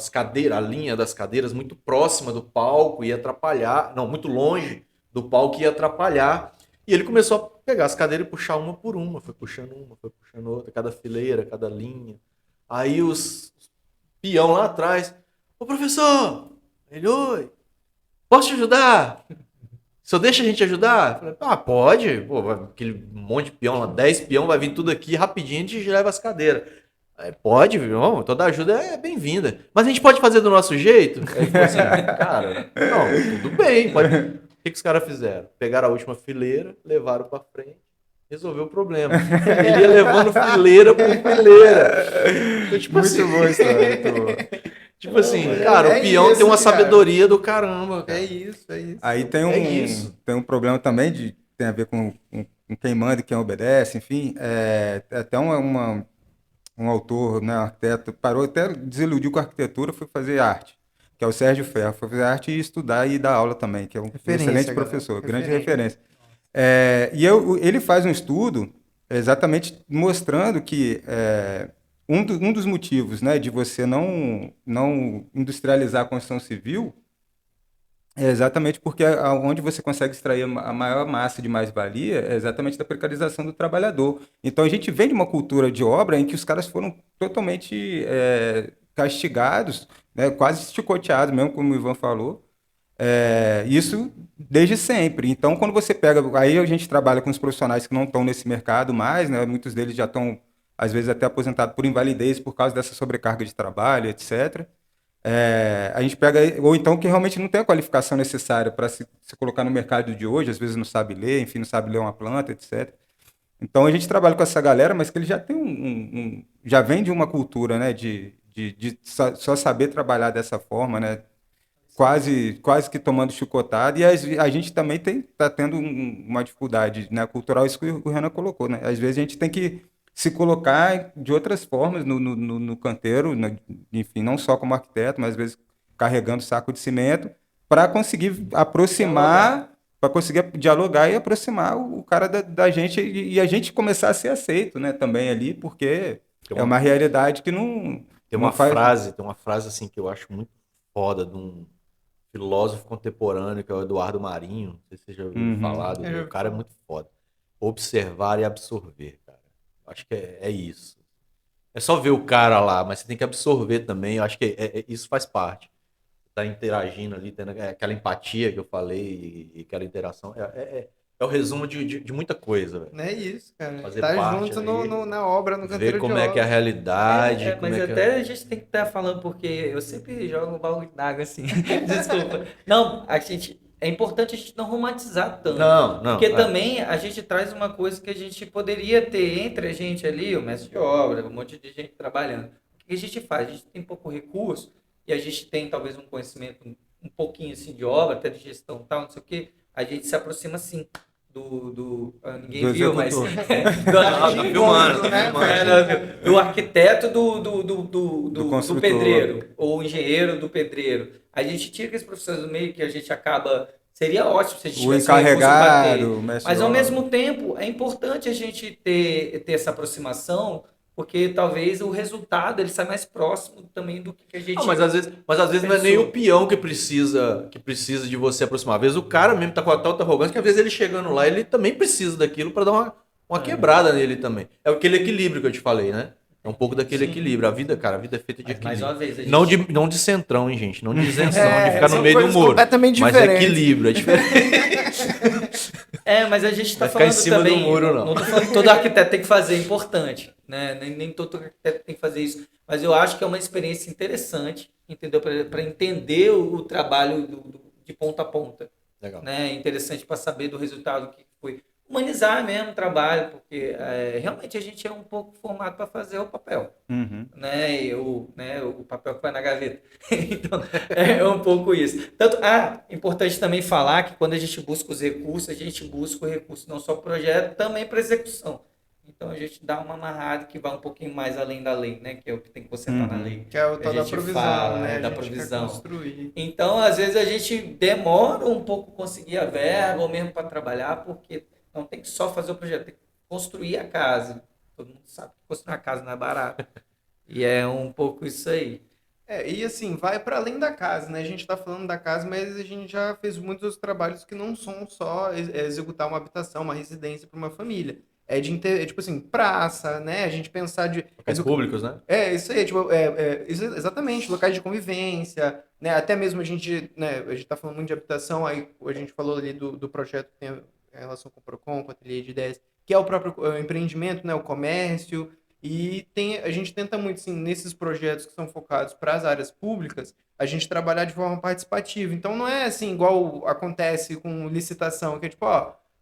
cadeiras, a linha das cadeiras muito próxima do palco, ia atrapalhar, não, muito longe do palco, ia atrapalhar. E ele começou a pegar as cadeiras e puxar uma por uma, foi puxando outra, cada fileira, cada linha. Aí os peão lá atrás, ô professor, ele, oi, posso te ajudar? Só deixa a gente ajudar? Eu falei, pode. Pô, aquele monte de peão lá, 10 peão, vai vir tudo aqui rapidinho, a gente leva as cadeiras. Aí, pode, não, toda ajuda é bem-vinda. Mas a gente pode fazer do nosso jeito? Aí ele falou assim, cara, não, tudo bem. Pode. O que os caras fizeram? Pegaram a última fileira, levaram pra frente, resolveu o problema. Ele ia levando fileira por fileira. Então, tipo Muito assim, bom isso, muito bom. tipo assim, cara, o peão isso, tem uma cara. sabedoria do caramba. Cara. É isso. Aí tem tem um problema também tem a ver com quem manda e quem obedece, enfim. Até um autor, né, um arquiteto, parou até desiludiu com a arquitetura, foi fazer arte, que é o Sérgio Ferro. Foi fazer arte e estudar e dar aula também, que é um excelente galera. professor, grande referência. Ele faz um estudo exatamente mostrando que um dos motivos, né, de você não industrializar a construção civil é exatamente porque onde você consegue extrair a maior massa de mais-valia é exatamente da precarização do trabalhador. Então a gente vem de uma cultura de obra em que os caras foram totalmente castigados, né, quase chicoteados, mesmo como o Ivan falou. Isso desde sempre. Então, quando você pega. Aí a gente trabalha com os profissionais que não estão nesse mercado mais, né? Muitos deles já estão, às vezes, até aposentados por invalidez por causa dessa sobrecarga de trabalho, etc. A gente pega. Ou então que realmente não tem a qualificação necessária para se colocar no mercado de hoje, às vezes não sabe ler, enfim, não sabe ler uma planta, etc. Então a gente trabalha com essa galera, mas que ele já tem já vem de uma cultura, né? De só saber trabalhar dessa forma, né? Quase que tomando chicotada, e a gente também está tendo uma dificuldade, né, cultural, isso que o Renan colocou, né? Às vezes a gente tem que se colocar de outras formas no canteiro, né? Enfim, não só como arquiteto, mas às vezes carregando saco de cimento, para conseguir aproximar, para conseguir dialogar e aproximar o cara da gente e a gente começar a ser aceito, né, também ali, porque é uma realidade que não... Tem uma frase assim que eu acho muito foda de um filósofo contemporâneo, que é o Eduardo Marinho, não sei se você já ouviu falar dele, o cara é muito foda. Observar e absorver, cara. Acho que é isso. É só ver o cara lá, mas você tem que absorver também, eu acho que isso faz parte. Tá interagindo ali, tendo aquela empatia que eu falei e aquela interação, é o resumo de muita coisa, velho. Não é isso, cara. Fazer Tá parte junto ali, na obra, no canteiro ver como de é obra. que é a realidade. Mas até a gente tem que estar falando, porque eu sempre jogo um balde d'água assim. Desculpa. Não, é importante a gente não romantizar tanto. Não. Porque também a gente traz uma coisa que a gente poderia ter entre a gente ali, o mestre de obra, um monte de gente trabalhando. O que a gente faz? A gente tem pouco recurso e a gente tem talvez um conhecimento um pouquinho assim de obra, até de gestão e tal, não sei o quê. A gente se aproxima assim ninguém viu, mas do arquiteto do pedreiro, ou engenheiro do pedreiro. A gente tira aqueles profissionais do meio que a gente acaba. Seria ótimo se a gente tivesse encarregado, mas ao mesmo tempo é importante a gente ter essa aproximação, porque talvez o resultado ele sai mais próximo também do que a gente. Mas às vezes não é nem o peão que precisa de você aproximar. Às vezes o cara mesmo tá com a tanta arrogância que às vezes ele chegando lá, ele também precisa daquilo para dar uma quebrada nele também. É aquele equilíbrio que eu te falei, né? É um pouco daquele equilíbrio. A vida é feita de equilíbrio. Mais uma vez, não de centrão, hein, gente? Não de isenção, de ficar no meio do muro. Completamente mas diferente. Equilíbrio, é diferente. Mas a gente tá falando em cima também. Do muro, não. Não tô falando que todo arquiteto tem que fazer, é importante, né? Nem todo arquiteto tem que fazer isso. Mas eu acho que é uma experiência interessante, entendeu? Para entender o trabalho de ponta a ponta. Legal. Né? É interessante para saber do resultado que foi. humanizar mesmo o trabalho, porque realmente a gente é um pouco formado para fazer o papel, né? O papel que vai na gaveta. Então, é um pouco isso. Tanto, importante também falar que quando a gente busca os recursos, a gente busca o recurso não só para o projeto, também para execução. Então a gente dá uma amarrada que vai um pouquinho mais além da lei, né? Que é o que tem que consertar na lei. Que é o tal da provisão, fala, né? Da a gente provisão. quer construir. Então, às vezes, a gente demora um pouco conseguir a verba, ou mesmo para trabalhar, porque não tem que só fazer o projeto, tem que construir a casa. Todo mundo sabe que construir uma casa não é barato. E é um pouco isso aí. E assim, vai para além da casa, né? A gente está falando da casa, mas a gente já fez muitos outros trabalhos que não são só executar uma habitação, uma residência para uma família. Tipo assim, praça, né? A gente pensar de... Locais públicos, né? Isso aí, tipo, exatamente, locais de convivência, né? Até mesmo a gente tá falando muito de habitação, aí a gente falou ali do projeto que tem a relação com o Procon, com o Ateliê de Ideias, que é o próprio empreendimento, né? O comércio, e a gente tenta muito, assim, nesses projetos que são focados para as áreas públicas, a gente trabalhar de forma participativa. Então não é assim, igual acontece com licitação, que é tipo,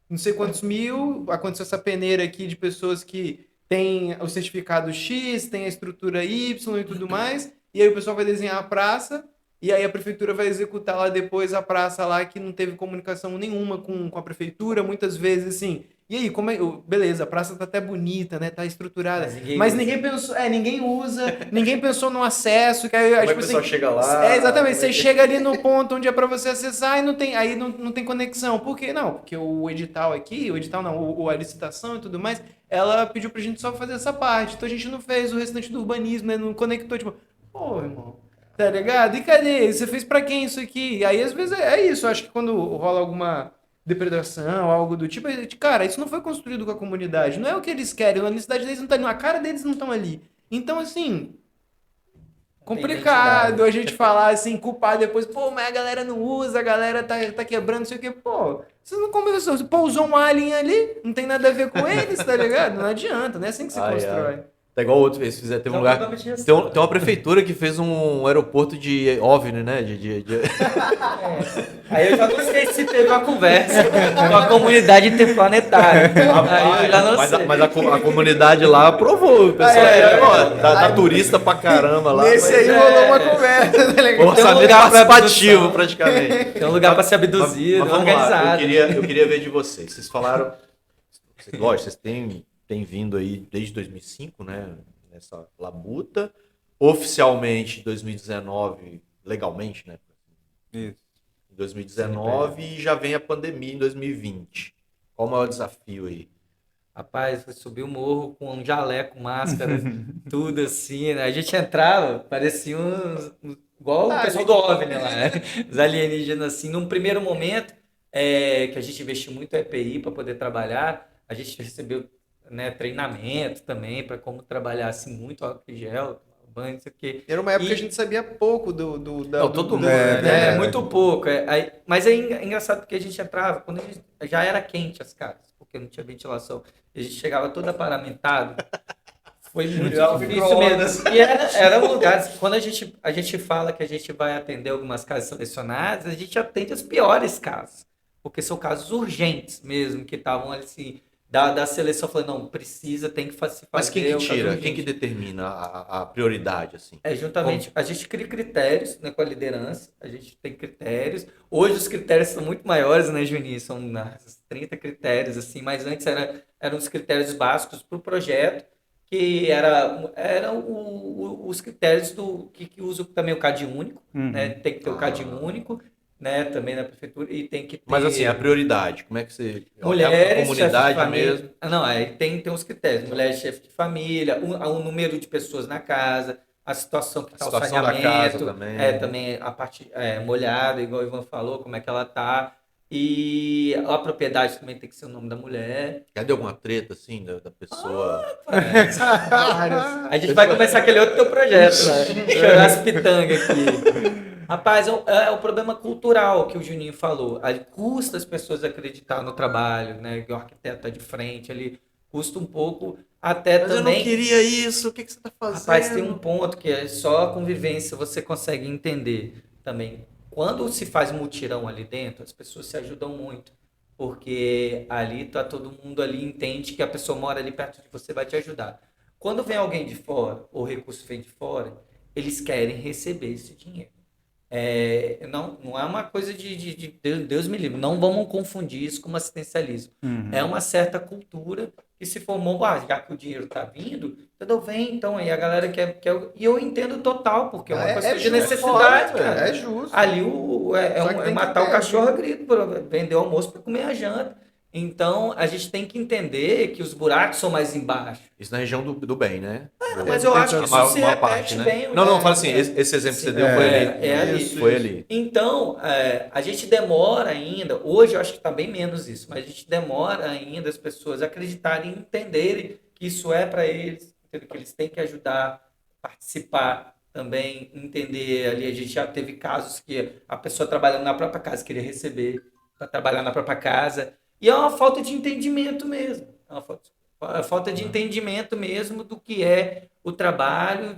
não sei quantos mil, aconteceu essa peneira aqui de pessoas que têm o certificado X, tem a estrutura Y e tudo mais, e aí o pessoal vai desenhar a praça, e aí a prefeitura vai executar lá depois a praça lá que não teve comunicação nenhuma com a prefeitura, muitas vezes assim. E aí, beleza, a praça tá até bonita, né? Tá estruturada. Mas ninguém pensou, ninguém usa, ninguém pensou no acesso. Que aí, tipo, o pessoal chega lá. Exatamente, você chega ali no ponto onde é para você acessar e não tem conexão. Por quê? Não, porque o edital aqui, a licitação e tudo mais, ela pediu pra gente só fazer essa parte. Então a gente não fez o restante do urbanismo, né? Não conectou, tipo, pô, irmão, tá ligado? E cadê? Você fez pra quem isso aqui? E aí, às vezes, é isso. Eu acho que quando rola alguma depredação, algo do tipo, cara, isso não foi construído com a comunidade, não é o que eles querem, a necessidade deles não tá ali, a cara deles não estão ali. Então, assim, complicado a gente falar assim, culpar depois, pô, mas a galera não usa, a galera tá quebrando, não sei o quê, pô, vocês não conversam, você pousou um alien ali, não tem nada a ver com eles, tá ligado? Não adianta, não é assim que se constrói. Tá igual outro, eles fizeram, tem um lugar, tem uma prefeitura que fez um aeroporto de OVNI, né? Aí eu já não sei se teve uma conversa com a comunidade interplanetária. Aí eu já não sei. Mas a comunidade lá aprovou, o pessoal dá turista pra caramba lá. Nesse aí rolou uma conversa, tá ligado? Orçamento participativo, praticamente. Tem um lugar pra ser abduzido, organizado. Eu queria ver de vocês. Vocês falaram, lógico, vocês têm vindo aí desde 2005, né, nessa labuta, oficialmente 2019, legalmente, né? Isso. Em 2019 e já vem a pandemia em 2020. Qual o maior desafio aí? Rapaz, foi subir o morro com um jaleco, máscara, tudo assim, né? A gente entrava, parecia igual o pessoal do OVNI lá, né? Os alienígenas, assim, num primeiro momento, que a gente investiu muito em EPI para poder trabalhar, a gente recebeu, né, treinamento também para como trabalhar assim, muito álcool em gel, banho, não sei o quê. Era uma época que a gente sabia pouco todo mundo, né? Muito pouco. Mas é engraçado porque a gente entrava, quando já era quente as casas, porque não tinha ventilação. A gente chegava toda paramentado. Foi muito difícil mesmo. E era um lugar, quando a gente fala que a gente vai atender algumas casas selecionadas, a gente atende as piores casas, porque são casos urgentes mesmo, que estavam assim, da seleção falando, não, precisa, tem que fazer. Mas quem que tira? Quem que determina a prioridade, assim? Juntamente, a gente cria critérios, né, com a liderança, a gente tem critérios. Hoje os critérios são muito maiores, né, Juninho? São 30 critérios, assim, mas antes eram os critérios básicos para o projeto, que eram os critérios que usa também o CAD único, né? Tem que ter o CAD único, né, também na prefeitura, e tem que ter... Mas assim, a prioridade, como é que você... Mulheres, a comunidade mesmo? Não, aí tem os critérios, mulheres, chefe de família, o número de pessoas na casa, a situação que está o saneamento, da casa também. Também a parte molhada, igual o Ivan falou, como é que ela tá, e a propriedade também tem que ser o nome da mulher. Cadê alguma treta, assim, da pessoa? A gente vai começar aquele outro teu projeto, né? Chorar as pitangas aqui. Rapaz, é o problema cultural que o Juninho falou. Aí custa as pessoas acreditar no trabalho, né? Que o arquiteto está de frente ali. Custa um pouco até Mas também... eu não queria isso, o que você está fazendo? Rapaz, tem um ponto que é só a convivência você consegue entender também. Quando se faz mutirão ali dentro, as pessoas se ajudam muito. porque ali tá todo mundo ali entende que a pessoa mora ali perto de você, vai te ajudar. Quando vem alguém de fora, ou o recurso vem de fora, eles querem receber esse dinheiro. Não é uma coisa de Deus me livre, não vamos confundir isso com assistencialismo. É uma certa cultura que se formou, já que o dinheiro está vindo, tudo bem, então aí a galera quer, e eu entendo total, porque é uma coisa de necessidade, cara. É justo. Ali é matar o cachorro a grito, vender o almoço para comer a janta. Então, a gente tem que entender que os buracos são mais embaixo. Isso na região do bem, né? Mas eu acho que isso se repete parte, né? bem. Não, fala assim, esse exemplo que você deu foi ali. Foi ali. Então, a gente demora ainda, hoje eu acho que está bem menos isso, mas a gente demora ainda as pessoas a acreditarem e entenderem que isso é para eles, que eles têm que ajudar, participar também, entender ali. A gente já teve casos que a pessoa trabalhando na própria casa queria receber para trabalhar na própria casa. E é uma falta de entendimento mesmo. É uma falta de entendimento mesmo do que é o trabalho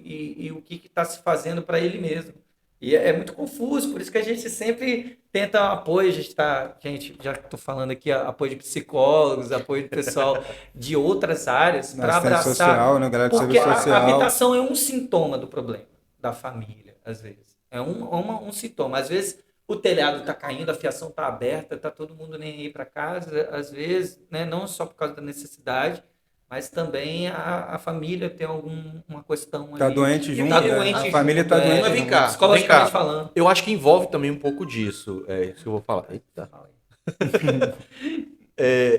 e o que está se fazendo para ele mesmo. E é muito confuso, por isso que a gente sempre tenta apoio. Gente, já estou falando aqui, apoio de psicólogos, apoio de pessoal de outras áreas para abraçar. Social, né? Galera de Porque serviço social. A habitação é um sintoma do problema da família, às vezes. É um sintoma. Às vezes o telhado está caindo, a fiação está aberta, está todo mundo nem aí para casa, às vezes, né, não só por causa da necessidade, mas também a família tem alguma questão Está doente junto, tá doente a família está doente. Mas vem cá, psicologicamente falando. Eu acho que envolve também um pouco disso, isso que eu vou falar. Eita.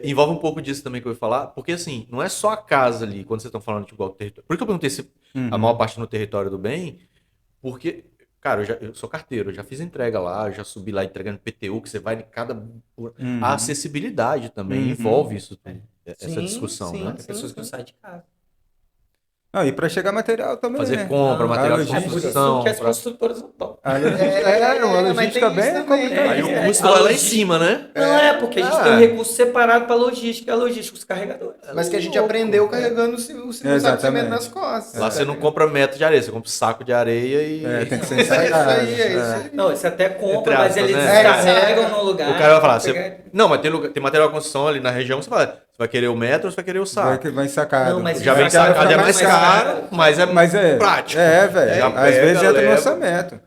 Envolve um pouco disso também que eu vou falar, porque assim, não é só a casa ali, quando vocês estão falando de igual território. Por que eu perguntei se a maior parte no território do bem, porque... Cara, eu sou carteiro, eu já fiz entrega lá, eu já subi lá entregando PTU, que você vai em cada... A acessibilidade também envolve isso, essa discussão, né? Tem pessoas que não saem de casa. E para chegar material também, fazer né? compra, material de construção. Que as construtoras não estão. Uma logística bem complicada. Aí o custo vai lá em cima, né? Não porque a gente tem um recurso separado para logística, os carregadores. Mas que a gente aprendeu carregando o saco de cimento nas costas. Lá você não compra metro de areia, você compra saco de areia e... tem que ser isso aí. Não, você até compra, aspas, mas eles né? descarregam no lugar. O cara vai falar, não, mas tem material de construção ali na região, você fala, você vai querer o metro ou você vai querer o saco? Vai sacado. Não, mas já vem sacado, é mais caro, mas é prático. Velho. Às vezes entra no orçamento.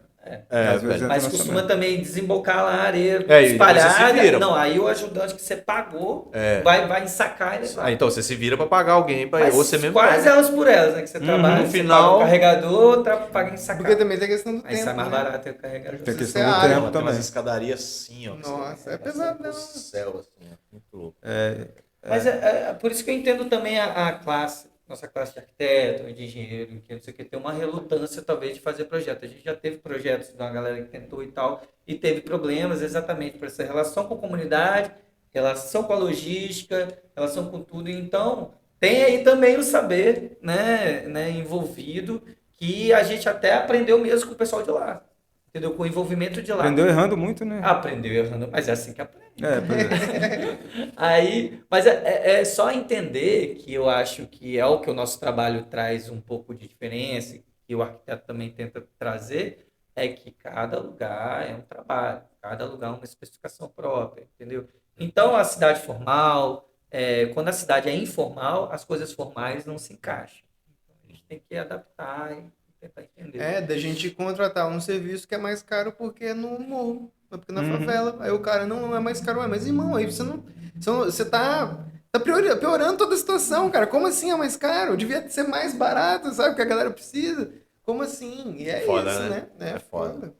Mas costuma também desembocar lá a areia Aí espalhada. Não, aí o ajudante que você pagou vai ensacar e levar. Então você se vira para pagar alguém, ou você mesmo. Quase elas por elas, né? Que você trabalha, no final, paga o carregador, paga em sacar. Porque também tem a questão do tempo. Aí sai mais né? barato o carregador. Tem a questão do tempo tem também. umas escadarias assim, ó. Nossa, é pesadão. Do céu, assim, muito louco. Mas por isso que eu entendo também a classe, nossa classe de arquiteto, de engenheiro, que não sei o que, tem uma relutância talvez de fazer projeto. A gente já teve projetos de uma galera que tentou e tal, e teve problemas exatamente por essa relação com a comunidade, relação com a logística, relação com tudo. Então, tem aí também o saber, né, envolvido, que a gente até aprendeu mesmo com o pessoal de lá. Entendeu? Com o envolvimento de lá. Aprendeu errando muito, né? Aprendeu errando, mas é assim que aprende. Pois Mas é só entender que eu acho que é o que o nosso trabalho traz um pouco de diferença, que o arquiteto também tenta trazer, é que cada lugar é um trabalho, cada lugar é uma especificação própria, entendeu? Então, a cidade formal, quando a cidade é informal, as coisas formais não se encaixam. Então, a gente tem que adaptar e tentar entender. Da gente contratar um serviço que é mais caro porque é no morro, porque na favela. Aí o cara, não é mais caro, mas irmão, aí você tá piorando toda a situação, cara. Como assim é mais caro? Devia ser mais barato, sabe? Que a galera precisa. Como assim? E é foda, isso, né? É foda.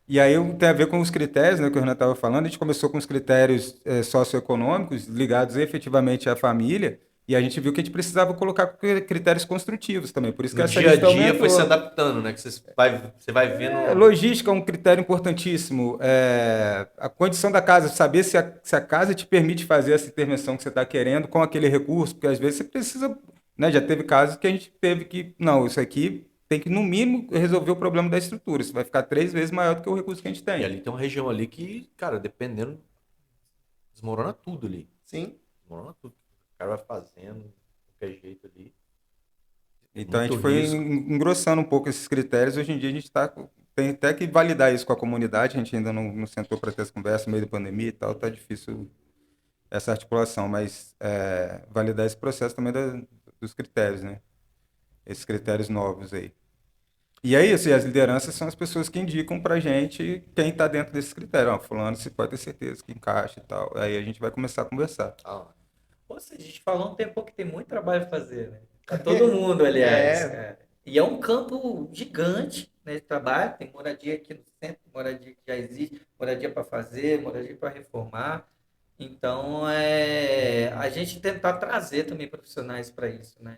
E aí tem a ver com os critérios, né, que o Renan estava falando. A gente começou com os critérios socioeconômicos ligados efetivamente à família. E a gente viu que a gente precisava colocar critérios construtivos também. Por isso que essa dia a lista dia aumentou. foi se adaptando, né? Que você vai vendo... Logística é um critério importantíssimo. A condição da casa, saber se a casa te permite fazer essa intervenção que você está querendo com aquele recurso, porque às vezes você precisa... Né, já teve casos que a gente teve que... Não, isso aqui tem que, no mínimo, resolver o problema da estrutura. Isso vai ficar 3 vezes maior do que o recurso que a gente tem. E ali tem uma região ali que, cara, dependendo, desmorona tudo ali. Sim. Desmorona tudo. O cara vai fazendo de qualquer jeito ali. Então Muito a gente foi risco. engrossando um pouco esses critérios. Hoje em dia a gente está tem até que validar isso com a comunidade, a gente ainda não sentou para ter essa conversa no meio da pandemia e tal, tá difícil essa articulação, mas validar esse processo também dos critérios, né? Esses critérios novos aí. E aí, assim, as lideranças são as pessoas que indicam pra gente quem tá dentro desses critérios. Ó, fulano, você pode ter certeza que encaixa e tal. Aí a gente vai começar a conversar. Ou seja, a gente falou um tempo que tem muito trabalho a fazer, né? Pra todo mundo, aliás. E é um campo gigante, né, de trabalho. Tem moradia aqui no centro, moradia que já existe, moradia para fazer, moradia para reformar. Então, a gente tentar trazer também profissionais para isso, né?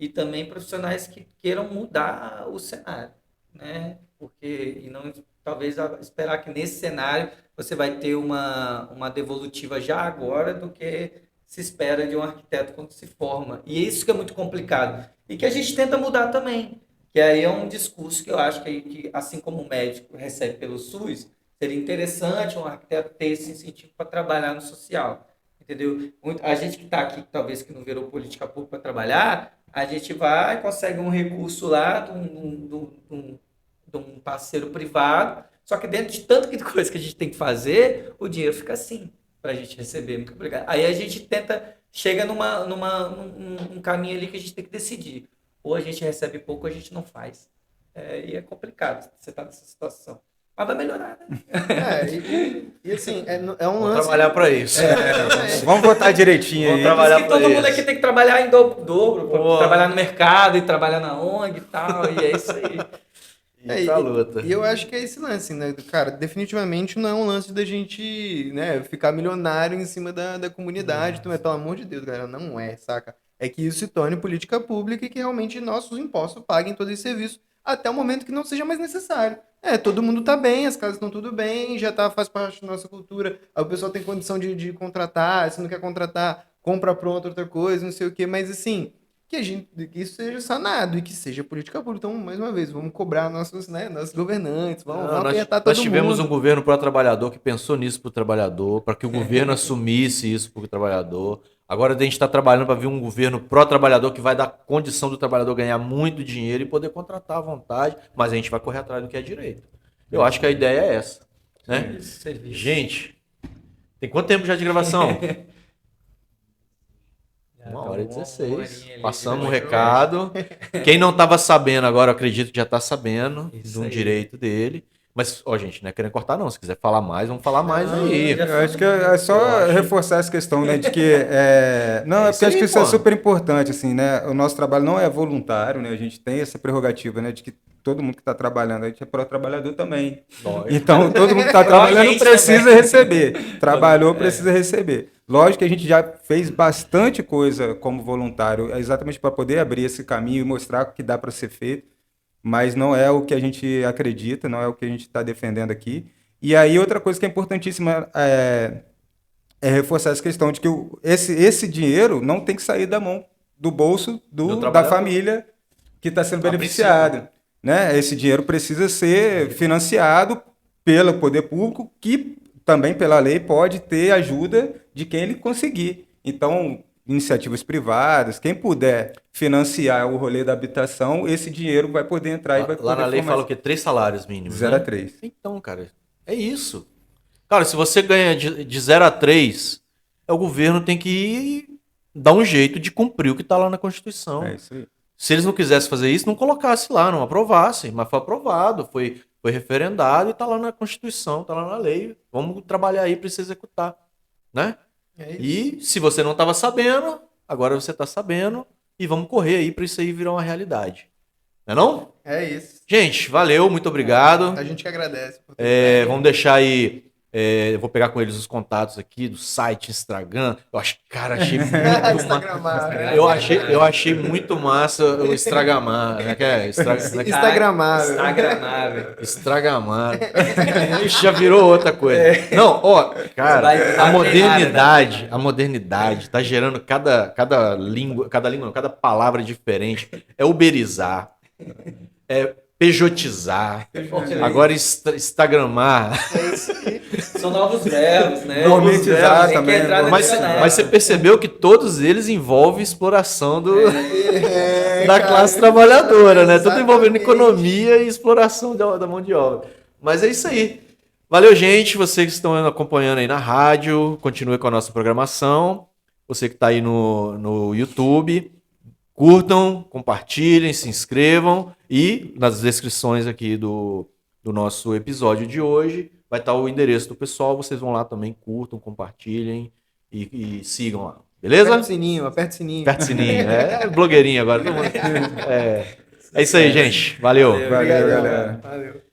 E também profissionais que queiram mudar o cenário, né? E não talvez esperar que nesse cenário você vai ter uma devolutiva já agora do que se espera de um arquiteto quando se forma. E é isso que é muito complicado. E que a gente tenta mudar também. Que aí é um discurso que eu acho que assim como o médico recebe pelo SUS, seria interessante um arquiteto ter esse incentivo para trabalhar no social. Entendeu? A gente que está aqui, talvez que não virou política pública para trabalhar, a gente vai e consegue um recurso lá de um parceiro privado, só que dentro de tanta coisa que a gente tem que fazer, o dinheiro fica assim, para a gente receber. Muito obrigado. Aí a gente chega num caminho ali que a gente tem que decidir. Ou a gente recebe pouco ou a gente não faz. E é complicado você estar nessa situação. Mas vai melhorar, né? E assim, é um Vamos lance... trabalhar para isso. Vamos votar direitinho Vamos aí. trabalhar Por isso que todo pra mundo isso. aqui tem que trabalhar em dobro, trabalhar no mercado e trabalhar na ONG e tal, e é isso aí. E pra luta. E eu acho que é esse lance, né? Cara, definitivamente não é um lance da gente, né, ficar milionário em cima da comunidade. Então, pelo amor de Deus, galera, não é, saca? É que isso se torne política pública e que realmente nossos impostos paguem todo esse serviço até o momento que não seja mais necessário. Todo mundo tá bem, as casas estão tudo bem, faz parte da nossa cultura, aí o pessoal tem condição de contratar, se não quer contratar, compra pronto outra coisa, não sei o quê, mas assim, que isso seja sanado e que seja política pública. Então, mais uma vez, vamos cobrar nossos governantes, vamos apertar todo mundo. Nós tivemos um governo pró-trabalhador que pensou nisso para o trabalhador, para que o governo assumisse isso para o trabalhador. Agora a gente está trabalhando para vir um governo pró-trabalhador que vai dar condição do trabalhador ganhar muito dinheiro e poder contratar à vontade, mas a gente vai correr atrás do que é direito. Eu acho que a ideia é essa. Né? Gente, tem quanto tempo já de gravação? 1h16. Passamos o recado. Quem não estava sabendo agora, eu acredito que já está sabendo de um direito dele. Mas, gente, não é querendo cortar, não. Se quiser falar mais, vamos falar mais aí. Eu acho que é só reforçar essa questão, né, de que... porque acho que isso é super importante, assim, né? O nosso trabalho não é voluntário, né? A gente tem essa prerrogativa, né, de que todo mundo que está trabalhando, a gente é pró-trabalhador também. Então, todo mundo que está trabalhando precisa receber. Trabalhou, precisa receber. Lógico que a gente já fez bastante coisa como voluntário, exatamente para poder abrir esse caminho e mostrar o que dá para ser feito. Mas não é o que a gente acredita, não é o que a gente está defendendo aqui. E aí outra coisa que é importantíssima é reforçar essa questão de que esse dinheiro não tem que sair da mão, do bolso da família que está sendo beneficiada. Né? Esse dinheiro precisa ser financiado pelo poder público, que também pela lei pode ter ajuda de quem ele conseguir. Então, iniciativas privadas, quem puder financiar o rolê da habitação, esse dinheiro vai poder entrar e vai poder... Lá na lei fala o quê? 3 salários mínimos, 0 a 3. Então, cara, é isso. Cara, se você ganha de 0 a 3, o governo tem que dar um jeito de cumprir o que está lá na Constituição. É isso aí. Se eles não quisessem fazer isso, não colocasse lá, não aprovassem, mas foi aprovado, foi referendado e está lá na Constituição, está lá na lei. Vamos trabalhar aí para se executar, né? E se você não estava sabendo, agora você está sabendo e vamos correr aí para isso aí virar uma realidade. Não é não? É isso. Gente, valeu, muito obrigado. A gente que agradece. Vamos deixar aí, eu vou pegar com eles os contatos aqui do site, Instagram. Achei muito massa. Eu achei muito massa o Instagramar, né? Instagramável. Ixi, já virou outra coisa. Não, cara, a modernidade tá gerando cada palavra diferente. É uberizar, pejotizar, agora instagramar. São novos verbos, né? Gourmetizar também. Mas você percebeu que todos eles envolvem exploração do... da classe trabalhadora, né? Tudo envolvendo Exatamente. economia e exploração da mão de obra. Mas é isso aí. Valeu, gente. Vocês que estão acompanhando aí na rádio, continue com a nossa programação. Você que está aí no YouTube, curtam, compartilhem, se inscrevam e nas descrições aqui do nosso episódio de hoje vai estar o endereço do pessoal. Vocês vão lá também, curtam, compartilhem e sigam lá. Beleza? Aperta o sininho, aperta o sininho. Aperta o sininho. É blogueirinho agora. É isso aí, gente. Valeu. Valeu, galera. Valeu.